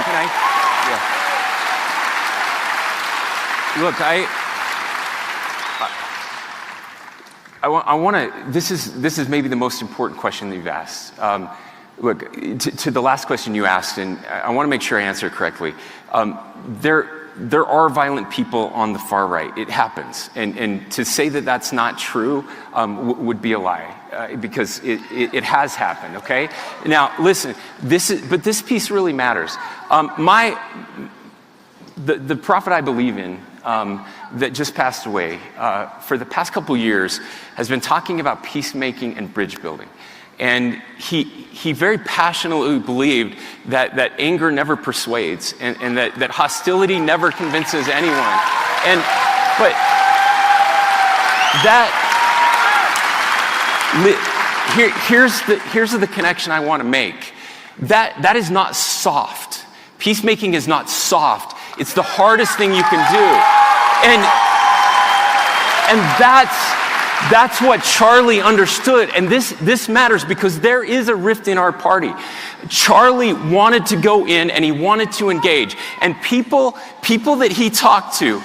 look, I want to. This is maybe the most important question that you've asked. Look, to the last question you asked, and I want to make sure I answer it correctly. There are violent people on the far right. It happens, and to say that that's not true would be a lie, because it has happened. Okay. Now, listen. But this piece really matters. The prophet I believe in, that just passed away, for the past couple years, has been talking about peacemaking and bridge building. And he very passionately believed that anger never persuades, and that hostility never convinces anyone. But here's the connection I want to make. That is not soft. Peacemaking is not soft. It's the hardest thing you can do. And that's what Charlie understood. And this matters because there is a rift in our party. Charlie wanted to go in and he wanted to engage. And people that he talked to,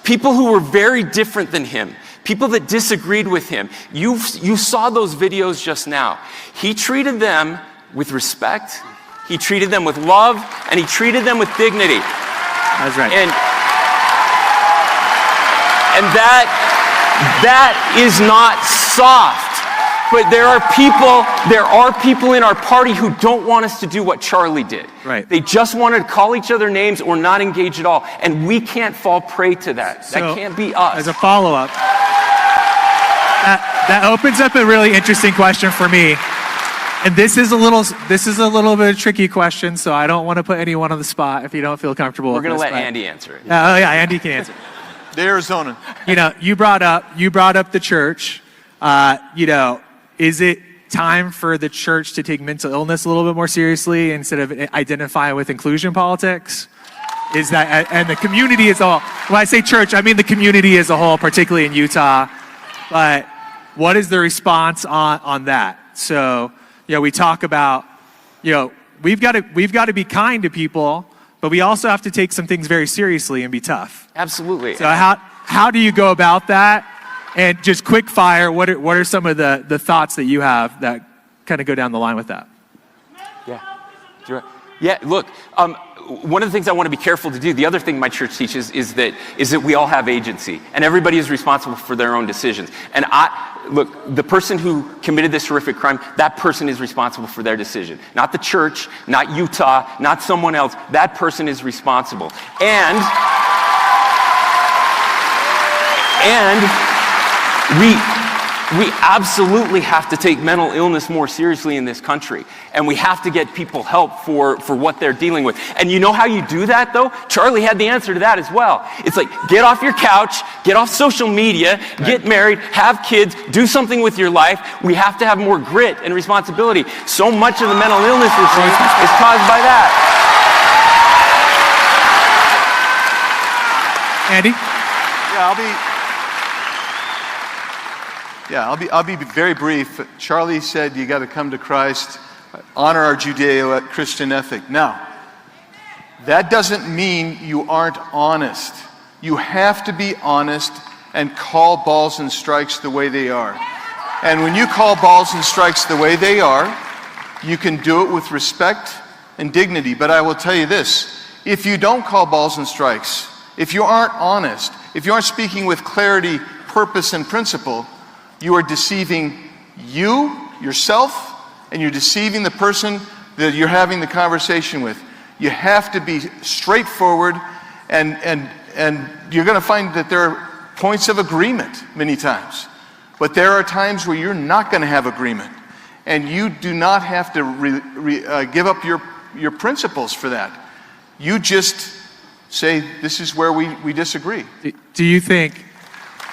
people who were very different than him, people that disagreed with him, you saw those videos just now. He treated them with respect, he treated them with love, and he treated them with dignity. That's right. And that is not soft. But there are people in our party who don't want us to do what Charlie did. Right. They just wanted to call each other names or not engage at all. And we can't fall prey to that. So, that can't be us. As a follow-up, that opens up a really interesting question for me. And this is a little bit of a tricky question, so I don't want to put anyone on the spot if you don't feel comfortable. We're going to let Andy answer it. Oh yeah, Andy can answer. The Arizona. You know, you brought up the church. You know, is it time for the church to take mental illness a little bit more seriously instead of identifying with inclusion politics? Is that, and the community as a whole, when I say church, I mean the community as a whole, particularly in Utah. But what is the response on that? So, you know, we talk about, you know, we've got to be kind to people, but we also have to take some things very seriously and be tough. Absolutely. So how do you go about that? And just quick fire, what are some of the thoughts that you have that kind of go down the line with that? Yeah, look, one of the things I want to be careful to do, the other thing my church teaches is that we all have agency and everybody is responsible for their own decisions. And look, the person who committed this horrific crime, that person is responsible for their decision. Not the church, not Utah, not someone else. That person is responsible. And We absolutely have to take mental illness more seriously in this country. And we have to get people help for what they're dealing with. And you know how you do that, though? Charlie had the answer to that as well. It's like, get off your couch, get off social media, get married, have kids, do something with your life. We have to have more grit and responsibility. So much of the mental illness we're seeing is caused by that. Andy? I'll be very brief. Charlie said you got to come to Christ, honor our Judeo-Christian ethic. Now, that doesn't mean you aren't honest. You have to be honest and call balls and strikes the way they are. And when you call balls and strikes the way they are, you can do it with respect and dignity. But I will tell you this, if you don't call balls and strikes, if you aren't honest, if you aren't speaking with clarity, purpose, and principle, you are deceiving yourself, and you're deceiving the person that you're having the conversation with. You have to be straightforward, and you're going to find that there are points of agreement many times. But there are times where you're not going to have agreement, and you do not have to give up your principles for that. You just say, this is where we disagree. Do you think,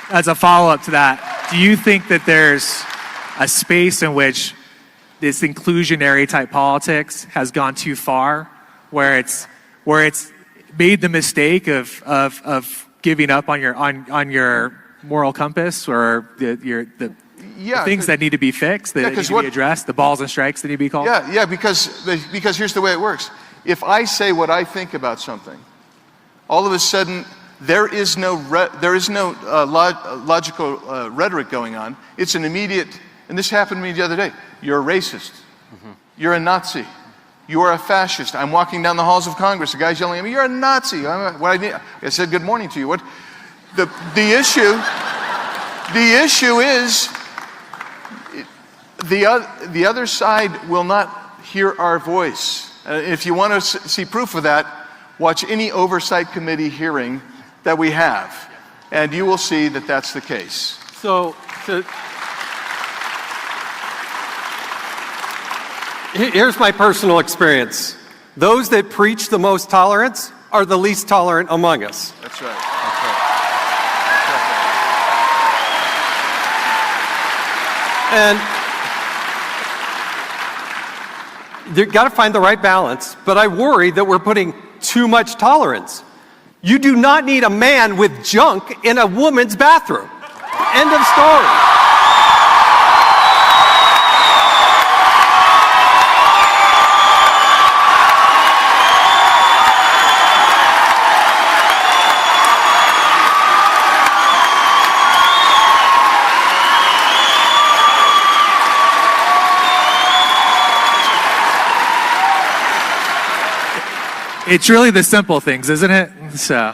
as a follow-up to that, do you think that there's a space in which this inclusionary type politics has gone too far, where it's made the mistake of giving up on your moral compass, or the things that need to be fixed, that need to be addressed, the balls and strikes that need to be called? Yeah, because here's the way it works. If I say what I think about something, all of a sudden there is no logical rhetoric going on. It's an immediate, and this happened to me the other day. You're a racist. Mm-hmm. You're a Nazi. You are a fascist. I'm walking down the halls of Congress. The guy's yelling at me, "You're a Nazi." I said, "Good morning to you." What? The issue is the other side will not hear our voice. If you want to see proof of that, watch any oversight committee hearing that we have, and you will see that that's the case. So here's my personal experience. Those that preach the most tolerance are the least tolerant among us. That's right. And you've got to find the right balance, but I worry that we're putting too much tolerance. You do not need a man with junk in a woman's bathroom. End of story. It's really the simple things, isn't it? So,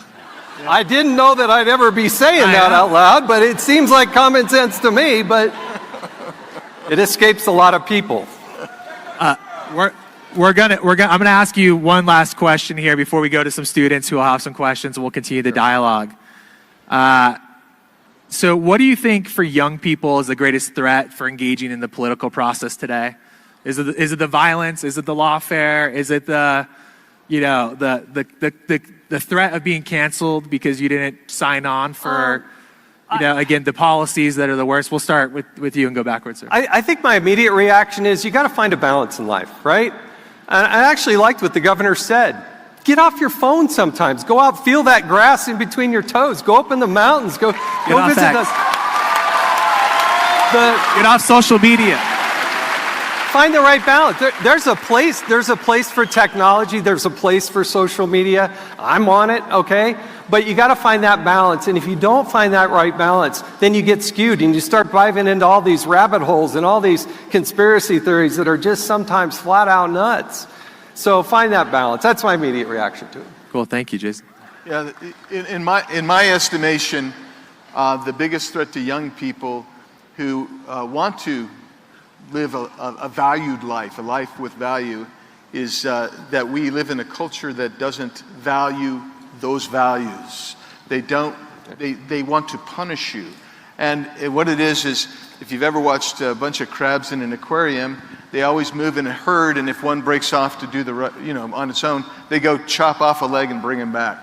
I didn't know that I'd ever be saying that out loud, but it seems like common sense to me, but it escapes a lot of people. I'm gonna ask you one last question here before we go to some students who will have some questions, and we'll continue the dialogue. So what do you think for young people is the greatest threat for engaging in the political process today? Is it the violence? Is it the lawfare? Is it the threat of being canceled because you didn't sign on for, again, the policies that are the worst? We'll start with you and go backwards, sir. I think my immediate reaction is you got to find a balance in life, right? And I actually liked what the governor said. Get off your phone sometimes. Go out, feel that grass in between your toes. Go up in the mountains. Go visit us. Get off social media. Find the right balance. There's a place for technology. There's a place for social media. I'm on it, okay? But you got to find that balance. And if you don't find that right balance, then you get skewed and you start diving into all these rabbit holes and all these conspiracy theories that are just sometimes flat out nuts. So find that balance. That's my immediate reaction to it. Cool. Thank you, Jason. Yeah, in my estimation, the biggest threat to young people who want to live a valued life, a life with value, is that we live in a culture that doesn't value those values. They want to punish you. And what it is if you've ever watched a bunch of crabs in an aquarium, they always move in a herd, and if one breaks off to do on its own, they go chop off a leg and bring him back.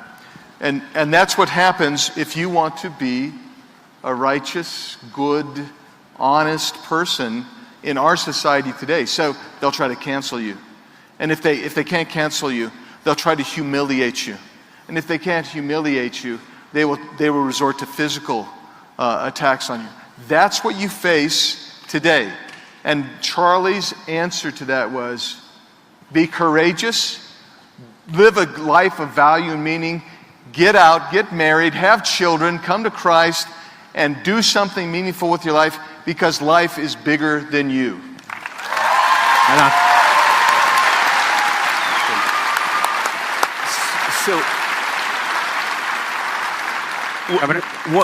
And that's what happens if you want to be a righteous, good, honest person in our society today. So they'll try to cancel you. And if they can't cancel you, they'll try to humiliate you. And if they can't humiliate you, they will resort to physical attacks on you. That's what you face today. And Charlie's answer to that was, be courageous, live a life of value and meaning, get out, get married, have children, come to Christ, and do something meaningful with your life, because life is bigger than you. So,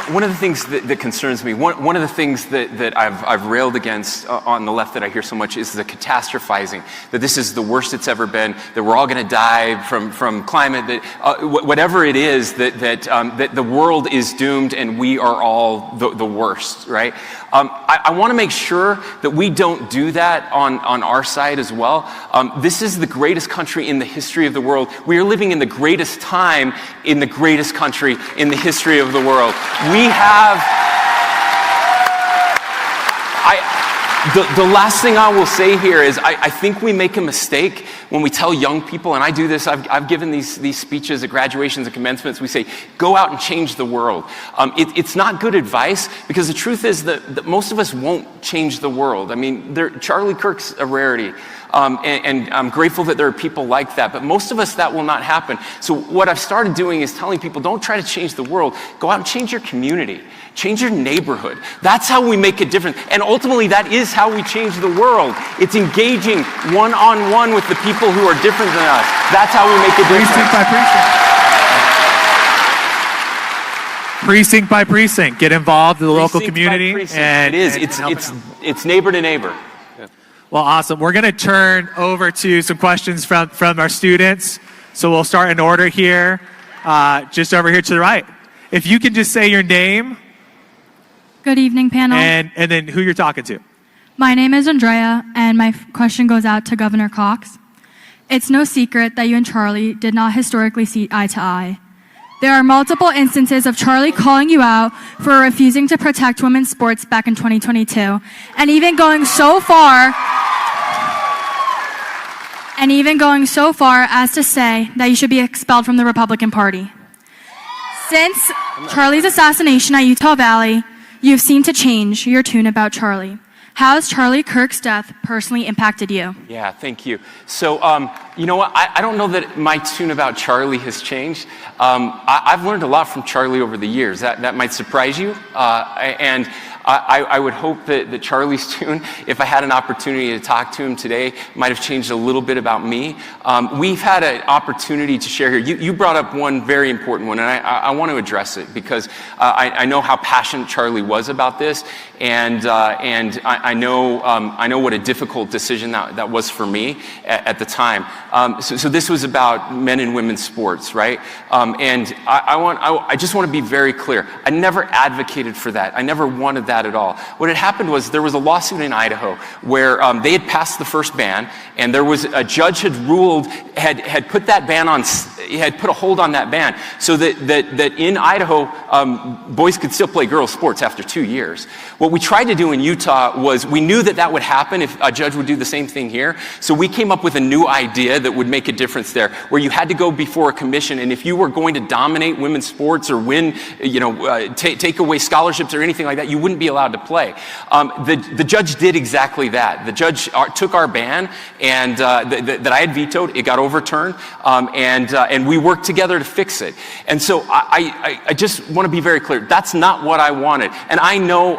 one of the things that concerns me, one of the things that I've railed against on the left that I hear so much is the catastrophizing, that this is the worst it's ever been, that we're all going to die from climate, that whatever it is, that the world is doomed and we are all the worst, right? I want to make sure that we don't do that on our side as well. This is the greatest country in the history of the world. We are living in the greatest time in the greatest country in the history of the world. We have... The last thing I will say here is I think we make a mistake when we tell young people, and I do this, I've given these speeches at graduations and commencements, we say, go out and change the world. It's not good advice, because the truth is that most of us won't change the world. I mean, Charlie Kirk's a rarity. And I'm grateful that there are people like that, but most of us, that will not happen. So what I've started doing is telling people, don't try to change the world. Go out and change your community. Change your neighborhood. That's how we make a difference. And ultimately, that is how we change the world. It's engaging one-on-one with the people who are different than us. That's how we make a difference. Precinct by precinct. Precinct by precinct. Get involved in the local community. And it is. It's neighbor to neighbor. Well, awesome. We're going to turn over to some questions from our students. So we'll start in order here, just over here to the right. If you can just say your name. Good evening, panel. And then who you're talking to. My name is Andrea, and my question goes out to Governor Cox. It's no secret that you and Charlie did not historically see eye to eye. There are multiple instances of Charlie calling you out for refusing to protect women's sports back in 2022, and even going so far as to say that you should be expelled from the Republican Party. Since Charlie's assassination at Utah Valley, you've seemed to change your tune about Charlie. How has Charlie Kirk's death personally impacted you? Yeah, thank you. So, you know what? I don't know that my tune about Charlie has changed. I've learned a lot from Charlie over the years. That might surprise you. And I would hope that Charlie's tune, if I had an opportunity to talk to him today, might have changed a little bit about me. We've had an opportunity to share here. You brought up one very important one, and I want to address it, because I know how passionate Charlie was about this, and I know what a difficult decision that was for me at the time. So this was about men and women's sports, right? And I just want to be very clear. I never advocated for that. I never wanted that at all. What had happened was there was a lawsuit in Idaho where they had passed the first ban, and there was a judge had ruled, had put that ban on, had put a hold on that ban, so that in Idaho, boys could still play girls' sports after 2 years. What we tried to do in Utah was, we knew that would happen if a judge would do the same thing here, so we came up with a new idea that would make a difference there, where you had to go before a commission, and if you were going to dominate women's sports or win, take away scholarships or anything like that, you wouldn't be allowed to play. The judge did exactly that. The judge took our ban, and that I had vetoed. It got overturned, and we worked together to fix it. And so I just want to be very clear. That's not what I wanted. And I know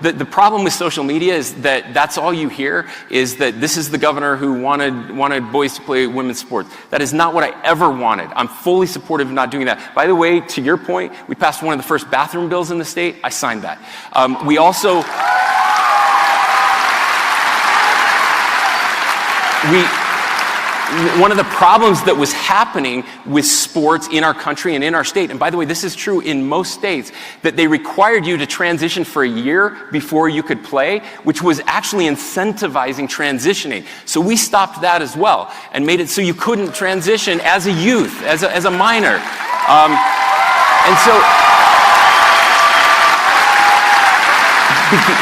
that the problem with social media is that that's all you hear, is that this is the governor who wanted boys to play women's sports. That is not what I ever wanted. I'm fully supportive of not doing that. By the way, to your point, we passed one of the first bathroom bills in the state. I signed that. We also... one of the problems that was happening with sports in our country and in our state, and by the way, this is true in most states, that they required you to transition for a year before you could play, which was actually incentivizing transitioning. So we stopped that as well and made it so you couldn't transition as a youth, as a minor. And so,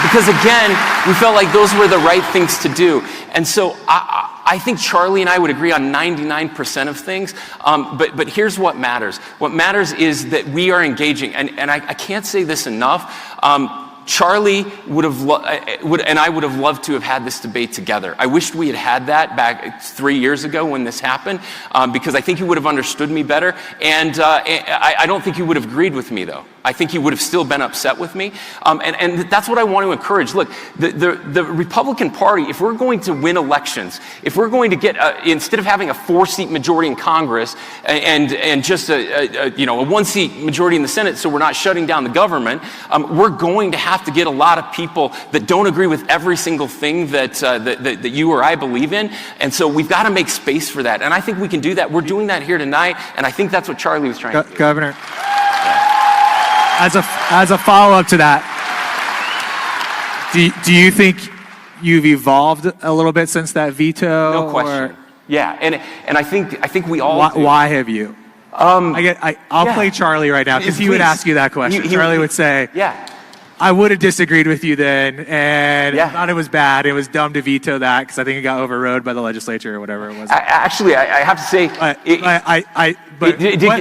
because again, we felt like those were the right things to do. And so I think Charlie and I would agree on 99% of things, but here's what matters. What matters is that we are engaging, and I can't say this enough. Charlie and I would have loved to have had this debate together. I wished we had that back 3 years ago when this happened, because I think he would have understood me better, and I don't think he would have agreed with me, though. I think he would have still been upset with me, and that's what I want to encourage. Look, the Republican Party, if we're going to win elections, if we're going to get, instead of having a 4-seat majority in Congress and just a 1-seat majority in the Senate, so we're not shutting down the government, we're going to have to get a lot of people that don't agree with every single thing that you or I believe in, and so we've got to make space for that, and I think we can do that. We're doing that here tonight, and I think that's what Charlie was trying to do. Governor. As a follow-up to that, do you think you've evolved a little bit since that veto? No question. Yeah, and I think we all do. Why have you? I'll play Charlie right now, because he would ask you that question. Charlie would say, "Yeah, I would have disagreed with you then, and I thought it was bad. It was dumb to veto that because I think it got overrode by the legislature or whatever it was." Actually, I have to say,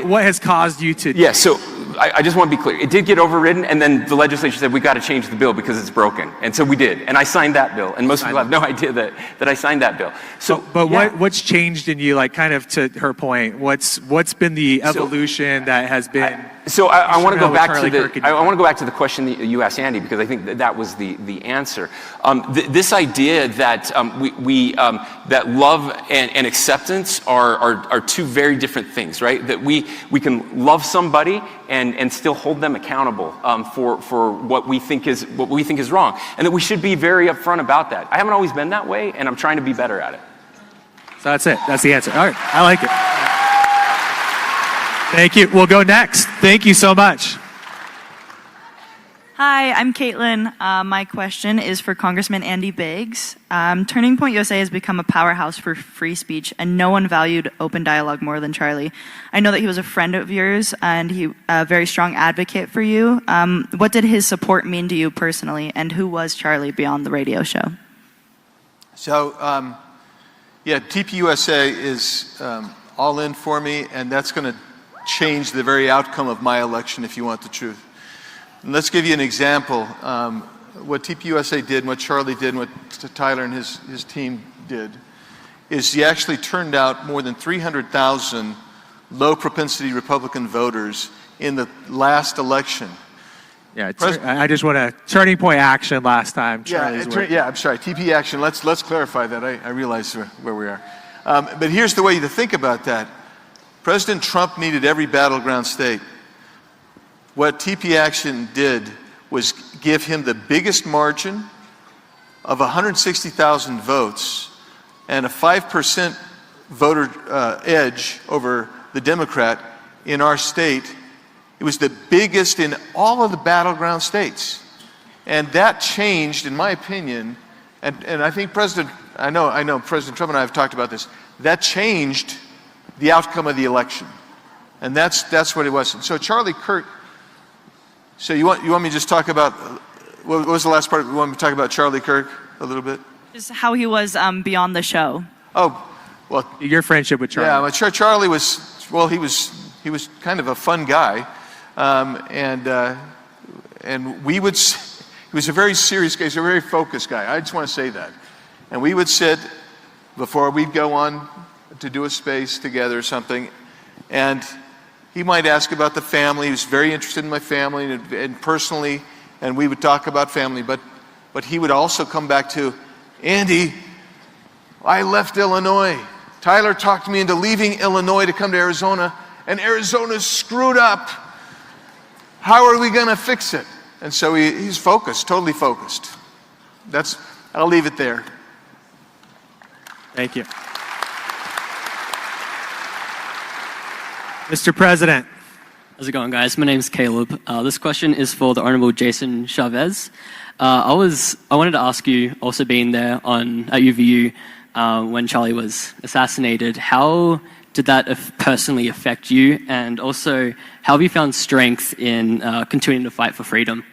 what has caused you to? Yeah, so I just want to be clear. It did get overridden, and then the legislature said, we got to change the bill because it's broken. And so we did, and I signed that bill. And most people have no idea that I signed that bill. So, what's changed in you, like kind of to her point, what's been the evolution that has been? I want to go back to the question that you asked Andy, because I think that was the answer. This idea that that love and acceptance are two very different things, right? That we can love somebody and still hold them accountable for what we think is wrong, and that we should be very upfront about that. I haven't always been that way, and I'm trying to be better at it. So that's it. That's the answer. All right, I like it. Thank you. We'll go next. Thank you so much. Hi, I'm Caitlin. My question is for Congressman Andy Biggs. Turning Point USA has become a powerhouse for free speech, and no one valued open dialogue more than Charlie. I know that he was a friend of yours, and he a very strong advocate for you. What did his support mean to you personally, and who was Charlie beyond the radio show? So, TPUSA is all in for me, and that's going to change the very outcome of my election, if you want the truth. And let's give you an example. What TPUSA did, and what Charlie did, and what Tyler and his team did, is he actually turned out more than 300,000 low-propensity Republican voters in the last election. Yeah, I just want to Turning Point action last time. I'm sorry, TP action. Let's clarify that. I realize where we are. But here's the way to think about that. President Trump needed every battleground state. What TP Action did was give him the biggest margin of 160,000 votes and a 5% voter edge over the Democrat in our state. It was the biggest in all of the battleground states. And that changed, in my opinion, and I think I know President Trump and I have talked about this, that changed the outcome of the election. And that's what it was. And so Charlie Kirk, so you want me to just talk about, what was the last part? You want me to talk about Charlie Kirk a little bit? Just how he was beyond the show. Oh, well. Your friendship with Charlie. Yeah, well, Charlie was, he was kind of a fun guy. And we would, he was a very serious guy, he was a very focused guy. I just want to say that. And we would sit before we'd go on to do a space together or something, and he might ask about the family. He was very interested in my family and personally, and we would talk about family, but he would also come back to, Andy, I left Illinois. Tyler talked me into leaving Illinois to come to Arizona, and Arizona's screwed up. How are we going to fix it? And so he's focused, totally focused. I'll leave it there. Thank you. Mr. President. How's it going, guys? My name's Caleb. This question is for the Honorable Jason Chaffetz. I wanted to ask you, also being there at UVU when Charlie was assassinated, how did that personally affect you? And also, how have you found strength in continuing to fight for freedom?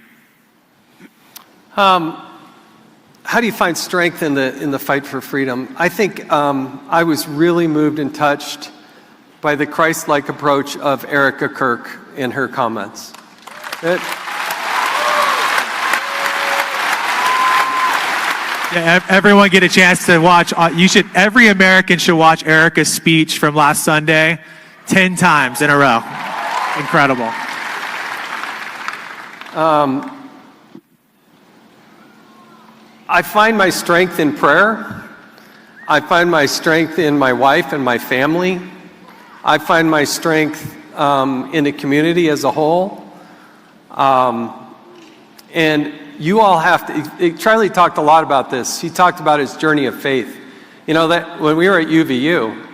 How do you find strength in the fight for freedom? I think I was really moved and touched by the Christ-like approach of Erica Kirk in her comments. Yeah, everyone get a chance to watch. Every American should watch Erica's speech from last Sunday 10 times in a row. Incredible. I find my strength in prayer. I find my strength in my wife and my family. I find my strength in the community as a whole. And you all have to, Charlie talked a lot about this. He talked about his journey of faith. You know, that when we were at UVU,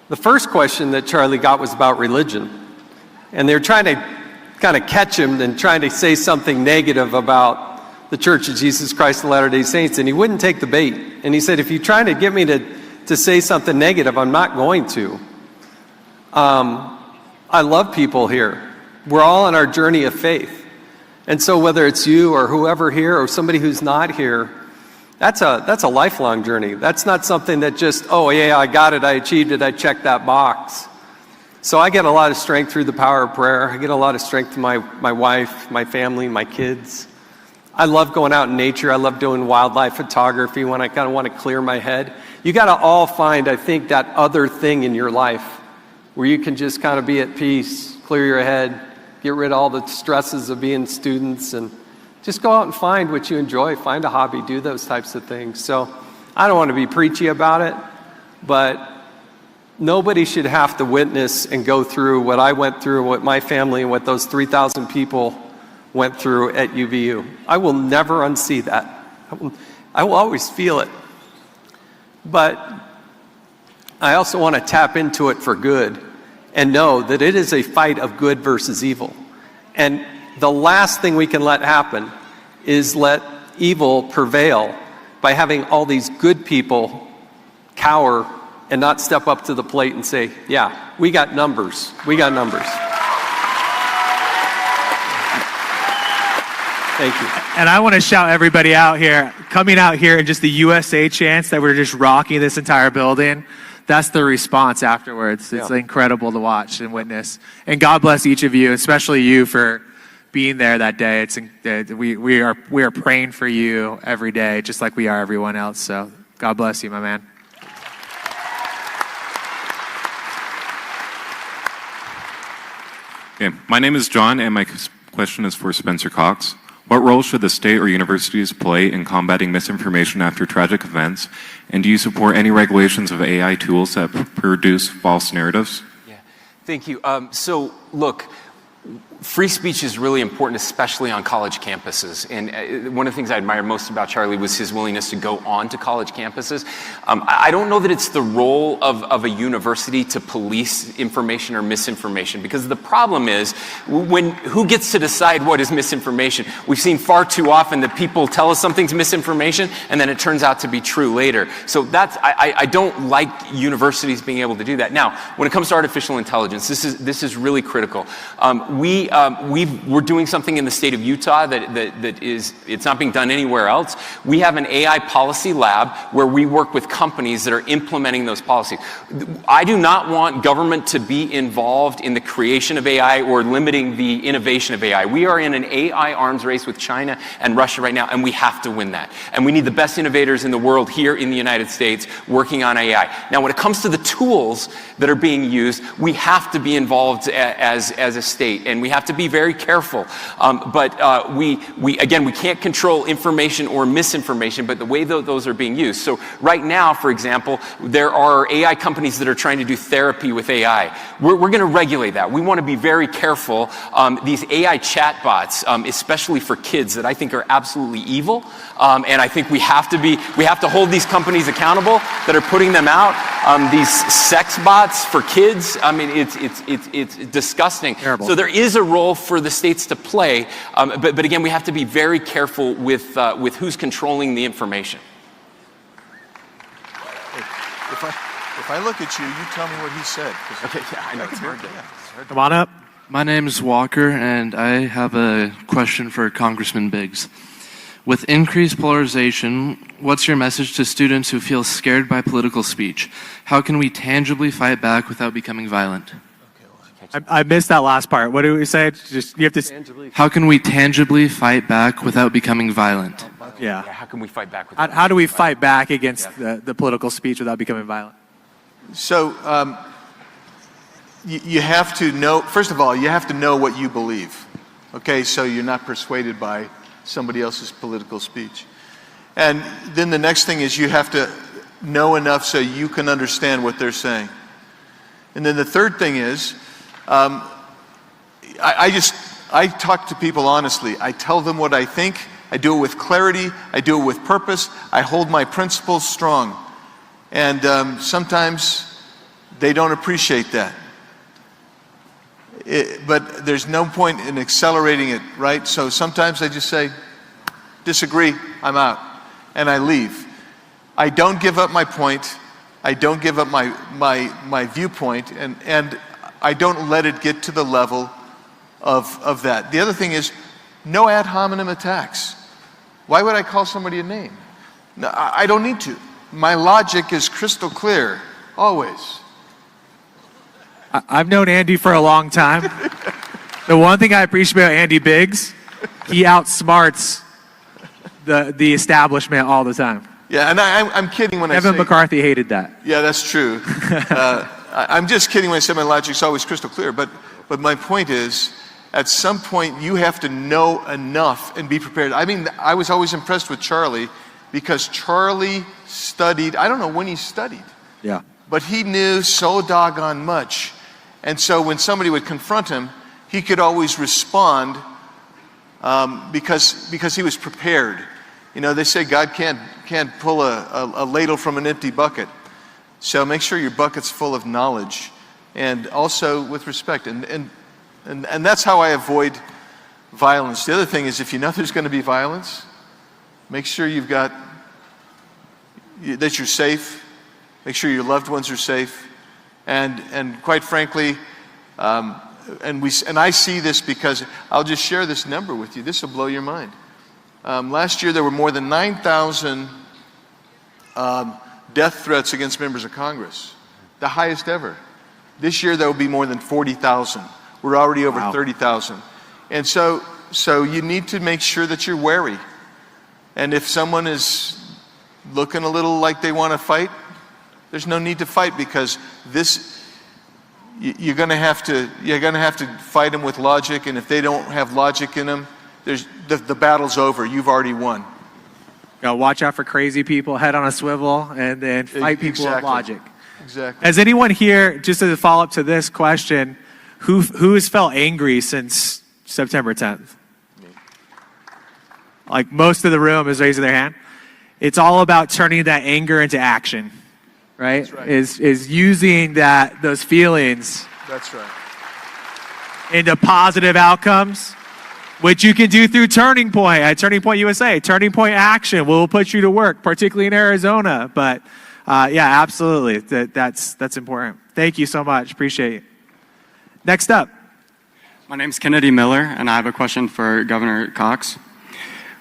the first question that Charlie got was about religion. And they were trying to kind of catch him and trying to say something negative about the Church of Jesus Christ of Latter-day Saints, and he wouldn't take the bait. And he said, if you're trying to get me to say something negative, I'm not going to. I love people here. We're all on our journey of faith. And so whether it's you or whoever here or somebody who's not here, that's a lifelong journey. That's not something that just, oh yeah, I got it, I achieved it, I checked that box. So I get a lot of strength through the power of prayer. I get a lot of strength from my wife, my family, my kids. I love going out in nature. I love doing wildlife photography when I kind of want to clear my head. You got to all find, I think, that other thing in your life where you can just kind of be at peace, clear your head, get rid of all the stresses of being students, and just go out and find what you enjoy. Find a hobby, do those types of things. So I don't want to be preachy about it, but nobody should have to witness and go through what I went through, what my family and what those 3,000 people went through at UVU. I will never unsee that. I will always feel it. But I also want to tap into it for good and know that it is a fight of good versus evil. And the last thing we can let happen is let evil prevail by having all these good people cower and not step up to the plate and say, yeah, we got numbers. We got numbers. Thank you. And I want to shout everybody out here, coming out here and just the USA chants that we're just rocking this entire building. That's the response afterwards. It's incredible to watch and witness. And God bless each of you, especially you for being there that day. We are praying for you every day, just like we are everyone else. So God bless you, my man. Okay, my name is John, and my question is for Spencer Cox. What role should the state or universities play in combating misinformation after tragic events? And do you support any regulations of AI tools that produce false narratives? Yeah, thank you. So, look, free speech is really important, especially on college campuses. And one of the things I admire most about Charlie was his willingness to go on to college campuses. I don't know that it's the role of a university to police information or misinformation, because the problem is who gets to decide what is misinformation? We've seen far too often that people tell us something's misinformation and then it turns out to be true later. So I don't like universities being able to do that. Now, when it comes to artificial intelligence, this is really critical. We're doing something in the state of Utah that is, it's not being done anywhere else. We have an AI policy lab where we work with companies that are implementing those policies. I do not want government to be involved in the creation of AI or limiting the innovation of AI. We are in an AI arms race with China and Russia right now, and we have to win that. And we need the best innovators in the world here in the United States working on AI. Now, when it comes to the tools that are being used, we have to be involved as a state, and we have to be very careful. But we can't control information or misinformation, but the way those are being used. So right now, for example, there are AI companies that are trying to do therapy with AI. We're going to regulate that. We want to be very careful. These AI chatbots, especially for kids, that I think are absolutely evil. And I think we have to hold these companies accountable that are putting them out. these sex bots for kids. I mean, it's disgusting. Terrible. So there is a role for the states to play, but again, we have to be very careful with who's controlling the information. If I look at you, you tell me what he said. Okay, yeah, I know it's hard. Come on up. My name is Walker, and I have a question for Congressman Biggs. With increased polarization, what's your message to students who feel scared by political speech? How can we tangibly fight back without becoming violent? I missed that last part. What do we say? Just you have to. How can we tangibly fight back without becoming violent? Yeah. How can we fight back? How do we fight back against the political speech without becoming violent? So you have to know, first of all, you have to know what you believe. Okay, so you're not persuaded by somebody else's political speech. And then the next thing is you have to know enough so you can understand what they're saying. And then the third thing is, I talk to people honestly. I tell them what I think. I do it with clarity. I do it with purpose. I hold my principles strong. And sometimes they don't appreciate that. But there's no point in accelerating it, right? So sometimes I just say, disagree, I'm out, and I leave. I don't give up my point. I don't give up my viewpoint, and I don't let it get to the level of that. The other thing is, no ad hominem attacks. Why would I call somebody a name? No, I don't need to. My logic is crystal clear, always. I've known Andy for a long time. The one thing I appreciate about Andy Biggs, he outsmarts the establishment all the time. Yeah, and I'm kidding when I say... Kevin McCarthy hated that. Yeah, that's true. I'm just kidding when I say my logic's always crystal clear, but my point is, at some point you have to know enough and be prepared. I mean, I was always impressed with Charlie because Charlie studied, I don't know when he studied. Yeah. But he knew so doggone much. And so when somebody would confront him, he could always respond because he was prepared. You know, they say God can't pull a ladle from an empty bucket. So make sure your bucket's full of knowledge and also with respect. And that's how I avoid violence. The other thing is, if you know there's going to be violence, make sure that you're safe. Make sure your loved ones are safe, and quite frankly, and I see this because I'll just share this number with you. This will blow your mind. Last year there were more than 9,000 death threats against members of Congress, the highest ever. This year there will be more than 40,000. We're already over 30,000, and so you need to make sure that you're wary. And if someone is looking a little like they want to fight, there's no need to fight because you're going to have to fight them with logic, and if they don't have logic in them, the battle's over. You've already won. Watch out for crazy people, head on a swivel, and then fight people with logic. Exactly. Has anyone here, just as a follow-up to this question, who has felt angry since September 10th? Like most of the room is raising their hand. It's all about turning that anger into action. Right? That's right. Is using those feelings That's right. into positive outcomes, which you can do through Turning Point at Turning Point USA. Turning Point Action will put you to work, particularly in Arizona. But yeah, absolutely, that's important. Thank you so much. Appreciate it. Next up. My name's Kennedy Miller, and I have a question for Governor Cox.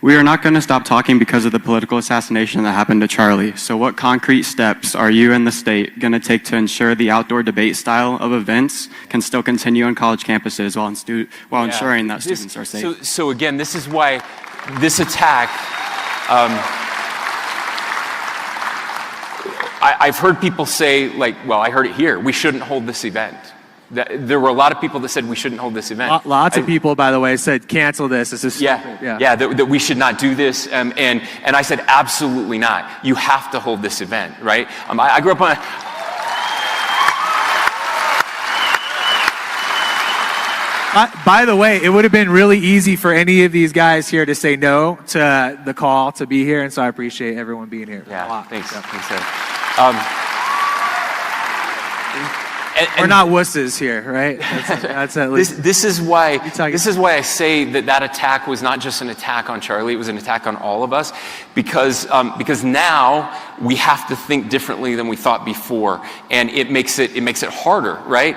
We are not going to stop talking because of the political assassination that happened to Charlie. So what concrete steps are you and the state going to take to ensure the outdoor debate style of events can still continue on college campuses while ensuring that students are safe? So again, this is why this attack, I've heard people say, well, I heard it here, we shouldn't hold this event. There were a lot of people that said we shouldn't hold this event. Lots of people, by the way, said cancel this. This is stupid. That we should not do this. And I said absolutely not. You have to hold this event, right? I grew up on By the way, it would have been really easy for any of these guys here to say no to the call to be here, and so I appreciate everyone being here. Yeah, thanks. Yeah. Thanks, We're not wusses here, right? That's at least. This is why I say that attack was not just an attack on Charlie, it was an attack on all of us, because now we have to think differently than we thought before, and it makes it harder, right?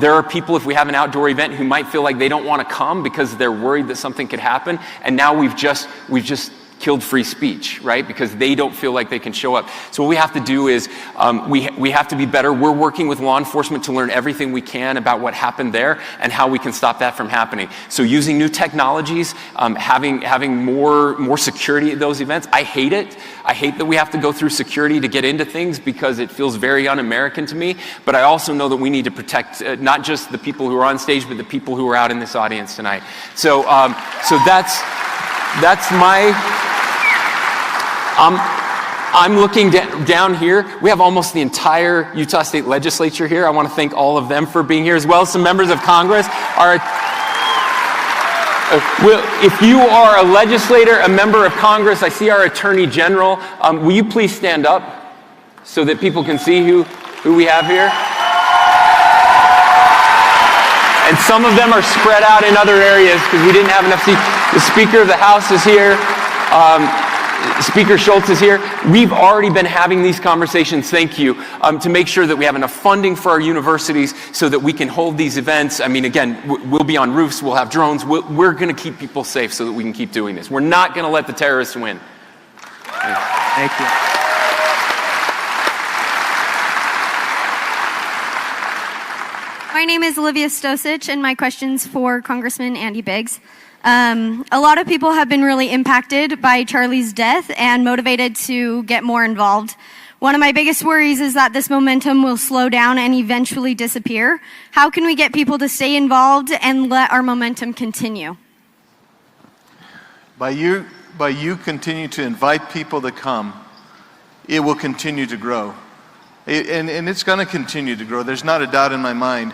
There are people, if we have an outdoor event, who might feel like they don't want to come because they're worried that something could happen, and now we've just killed free speech, right? Because they don't feel like they can show up. So what we have to do is we have to be better. We're working with law enforcement to learn everything we can about what happened there and how we can stop that from happening. So using new technologies, having more security at those events. I hate it. I hate that we have to go through security to get into things because it feels very un-American to me. But I also know that we need to protect not just the people who are on stage, but the people who are out in this audience tonight. So that's my. I'm looking down here. We have almost the entire Utah State Legislature here. I want to thank all of them for being here, as well as some members of Congress. If you are a legislator, a member of Congress, I see our Attorney General. Will you please stand up so that people can see who we have here? And some of them are spread out in other areas because we didn't have enough seats. The Speaker of the House is here. Speaker Schultz is here. We've already been having these conversations, thank you, to make sure that we have enough funding for our universities so that we can hold these events. I mean, again, we'll be on roofs, we'll have drones. We're going to keep people safe so that we can keep doing this. We're not going to let the terrorists win. Thank you. My name is Olivia Stosich, and my question's for Congressman Andy Biggs. A lot of people have been really impacted by Charlie's death and motivated to get more involved. One of my biggest worries is that this momentum will slow down and eventually disappear. How can we get people to stay involved and let our momentum continue? By you continue to invite people to come, it will continue to grow. And it's going to continue to grow. There's not a doubt in my mind.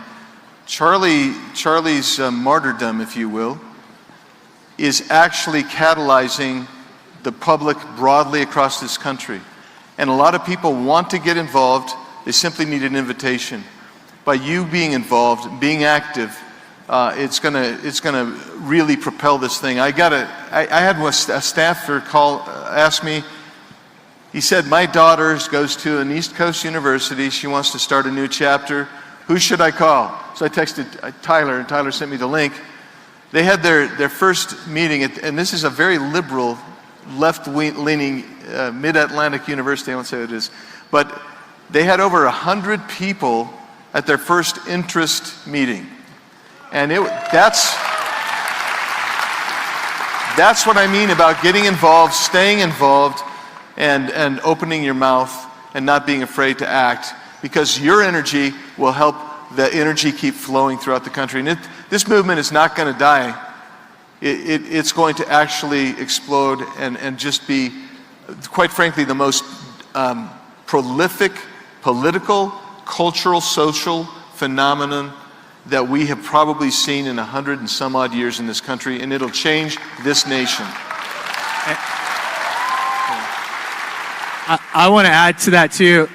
Charlie's martyrdom, if you will, is actually catalyzing the public broadly across this country. And a lot of people want to get involved. They simply need an invitation. By you being involved, being active, it's gonna really propel this thing. I had a staffer ask me. He said, my daughter goes to an East Coast university. She wants to start a new chapter. Who should I call? So I texted Tyler, and Tyler sent me the link. They had their first meeting, and this is a very liberal, left-leaning, mid-Atlantic university, I won't say what it is, but they had over 100 people at their first interest meeting. And that's what I mean about getting involved, staying involved, and opening your mouth and not being afraid to act, because your energy will help the energy keep flowing throughout the country. And this movement is not going to die. It's going to actually explode and just be, quite frankly, the most prolific political, cultural, social phenomenon that we have probably seen in 100 and some odd years in this country, and it'll change this nation. I want to add to that too.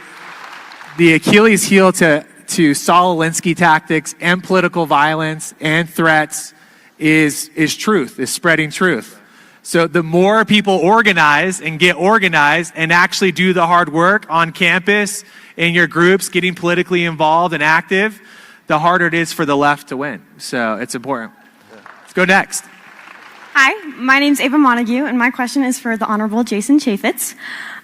The Achilles heel to Saul Alinsky tactics and political violence and threats is truth, is spreading truth. So the more people organize and get organized and actually do the hard work on campus, in your groups, getting politically involved and active, the harder it is for the left to win. So it's important. Let's go next. Hi, my name's Ava Montague, and my question is for the Honorable Jason Chaffetz.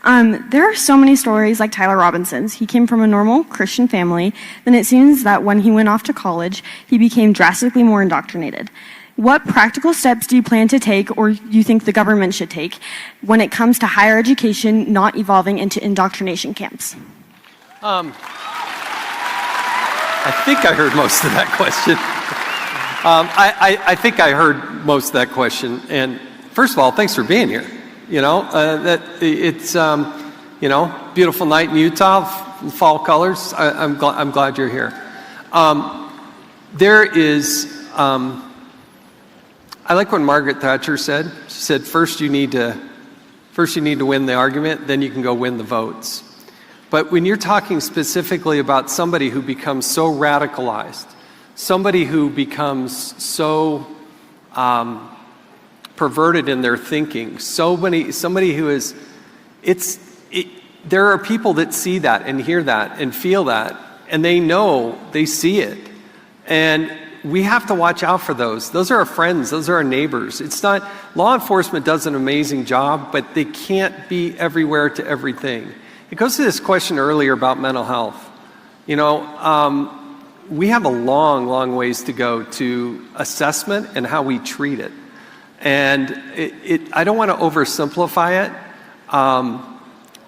There are so many stories like Tyler Robinson's. He came from a normal Christian family, then it seems that when he went off to college, he became drastically more indoctrinated. What practical steps do you plan to take, or you think the government should take, when it comes to higher education not evolving into indoctrination camps? I think I heard most of that question. I think I heard most of that question. And first of all, thanks for being here. You know, it's beautiful night in Utah, fall colors. I'm glad you're here. There is, I like what Margaret Thatcher said. She said, first you need to win the argument, then you can go win the votes. But when you're talking specifically about somebody who becomes so radicalized, somebody who becomes so perverted in their thinking, somebody who is, there are people that see that and hear that and feel that, and they know, they see it. And we have to watch out for those. Those are our friends, those are our neighbors. It's not, law enforcement does an amazing job, but they can't be everywhere to everything. It goes to this question earlier about mental health. You know, we have a long, long ways to go to assessment and how we treat it. And I don't want to oversimplify it.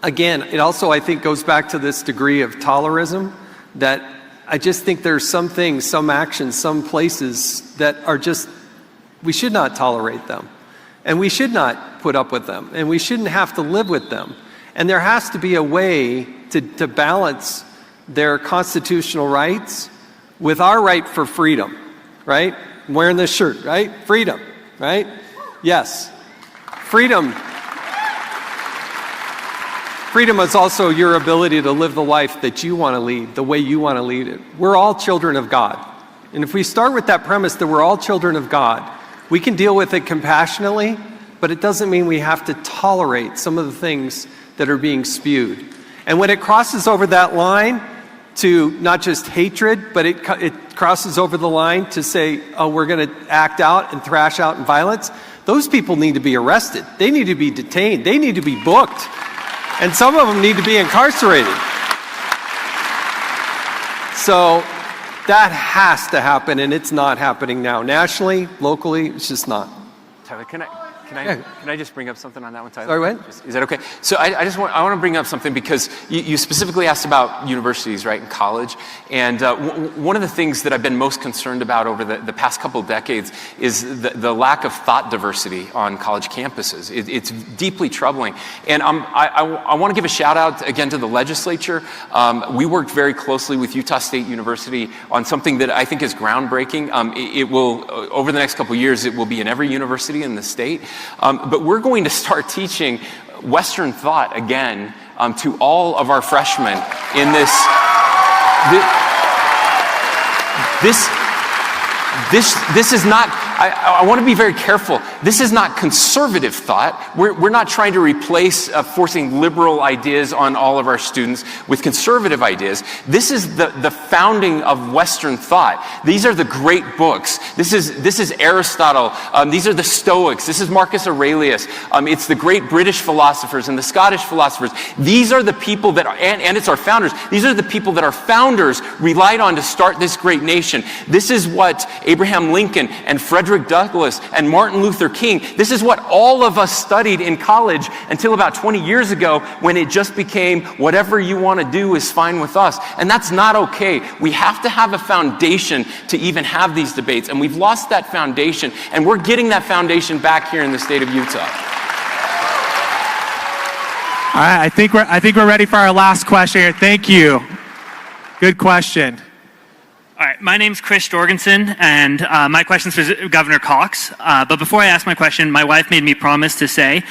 Again, it also, I think, goes back to this degree of tolerism that I just think there's some things, some actions, some places that are just, we should not tolerate them. And we should not put up with them. And we shouldn't have to live with them. And there has to be a way to balance their constitutional rights with our right for freedom, right? I'm wearing this shirt, right? Freedom, right? Yes. Freedom. Freedom is also your ability to live the life that you want to lead, the way you want to lead it. We're all children of God. And if we start with that premise that we're all children of God, we can deal with it compassionately, but it doesn't mean we have to tolerate some of the things that are being spewed. And when it crosses over that line to not just hatred, but it crosses over the line to say, oh, we're going to act out and thrash out in violence, those people need to be arrested. They need to be detained. They need to be booked. And some of them need to be incarcerated. So that has to happen, and it's not happening now. Nationally, locally, it's just not. Tyler, can I just bring up something on that one, Tyler? Sorry, what? Is that okay? So I want to bring up something because you specifically asked about universities, right, and college. And one of the things that I've been most concerned about over the past couple of decades is the lack of thought diversity on college campuses. It's deeply troubling. And I want to give a shout out again to the legislature. We worked very closely with Utah State University on something that I think is groundbreaking. It will, over the next couple of years, it will be in every university in the state. But we're going to start teaching Western thought again to all of our freshmen in this is not, I want to be very careful. This is not conservative thought. We're not trying to replace forcing liberal ideas on all of our students with conservative ideas. This is the founding of Western thought. These are the great books. This is Aristotle. These are the Stoics. This is Marcus Aurelius. It's the great British philosophers and the Scottish philosophers. These are the people that, and it's our founders. These are the people that our founders relied on to start this great nation. This is what Abraham Lincoln and Frederick Douglass and Martin Luther King, this is what all of us studied in college until about 20 years ago when it just became whatever you want to do is fine with us. And that's not okay. We have to have a foundation to even have these debates. And we've lost that foundation, and we're getting that foundation back here in the state of Utah. All right, I think we're ready for our last question here. Thank you. Good question. All right, my name's Chris Jorgensen, and my question's for Governor Cox. But before I ask my question, my wife made me promise to say,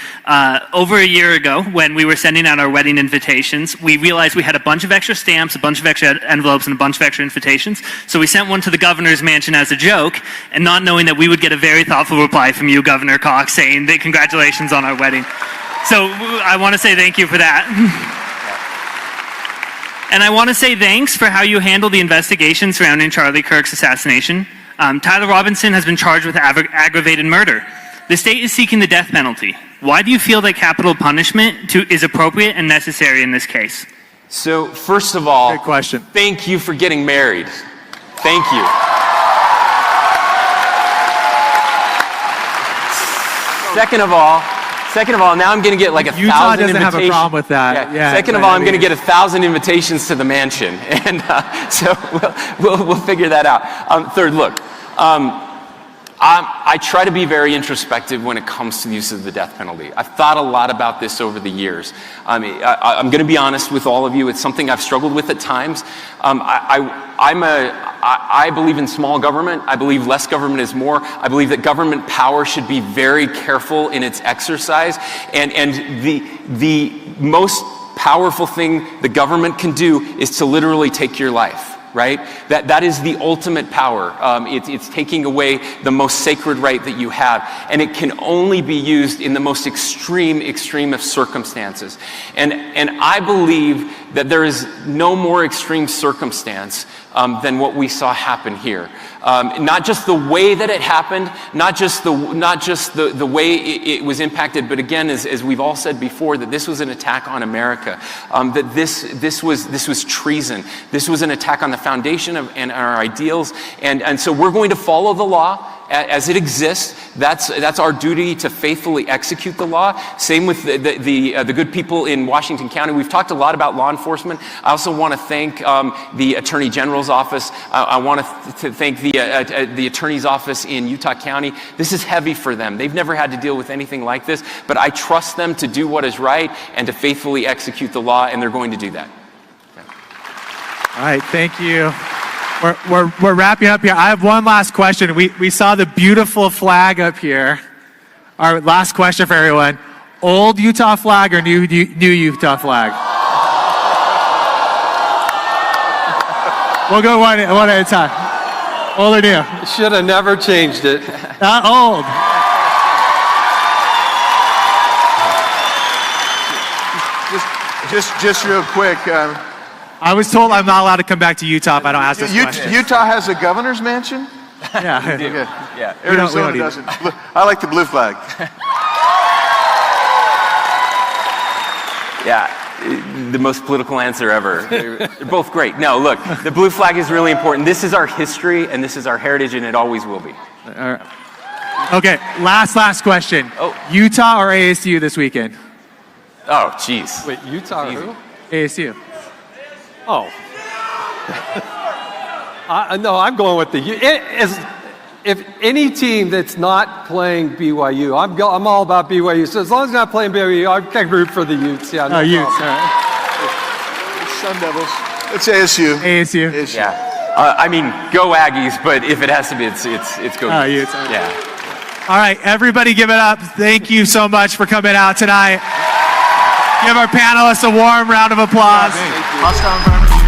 over a year ago, when we were sending out our wedding invitations, we realized we had a bunch of extra stamps, a bunch of extra envelopes, and a bunch of extra invitations. So we sent one to the governor's mansion as a joke, and not knowing that we would get a very thoughtful reply from you, Governor Cox, saying that congratulations on our wedding. So I want to say thank you for that. And I want to say thanks for how you handled the investigation surrounding Charlie Kirk's assassination. Tyler Robinson has been charged with aggravated murder. The state is seeking the death penalty. Why do you feel that capital punishment is appropriate and necessary in this case? So, first of all, good question. Thank you for getting married. Thank you. Second of all, now I'm going to get like 1,000 Utah doesn't invitations. have a problem with that. Yeah, Second of all, I'm going to get 1,000 invitations to the mansion, and so we'll figure that out. Third, look, I try to be very introspective when it comes to the use of the death penalty. I've thought a lot about this over the years. I'm going to be honest with all of you. It's something I've struggled with at times. I believe in small government. I believe less government is more. I believe that government power should be very careful in its exercise. And the most powerful thing the government can do is to literally take your life, right? That is the ultimate power. It's taking away the most sacred right that you have, and it can only be used in the most extreme of circumstances. And I believe that there is no more extreme circumstance than what we saw happen here. Not just the way that it happened, not just the way it was impacted, but again, as we've all said before, that this was an attack on America. That this was treason. This was an attack on the foundation of and our ideals. And so we're going to follow the law as it exists. That's our duty, to faithfully execute the law. Same with the good people in Washington County. We've talked a lot about law enforcement. I also want to thank the Attorney General's office. I want to thank the Attorney's office in Utah County. This is heavy for them. They've never had to deal with anything like this, but I trust them to do what is right and to faithfully execute the law, and they're going to do that. All right, thank you. We're wrapping up here. I have one last question. We saw the beautiful flag up here. Our last question for everyone. Old Utah flag or new Utah flag? We'll go one at a time. Old or new? Should have never changed it. Not old. Just real quick. I was told I'm not allowed to come back to Utah if I don't ask this question. Utah has a governor's mansion? Yeah. Okay. Yeah. Arizona doesn't. I like the blue flag. Yeah, the most political answer ever. They're both great. No, look, the blue flag is really important. This is our history, and this is our heritage, and it always will be. All right. Okay, last question. Utah or ASU this weekend? Oh, jeez. Wait, Utah or who? ASU. Oh. No, I'm going with if any team that's not playing BYU, I'm all about BYU. So as long as they're not playing BYU, I can root for the Utes. Yeah, Utes. All right. Sun Devils. It's ASU. ASU. Yeah. I mean, go Aggies, but if it has to be, it's go Utes. Yeah. All right, everybody give it up. Thank you so much for coming out tonight. Give our panelists a warm round of applause. Hostile environment.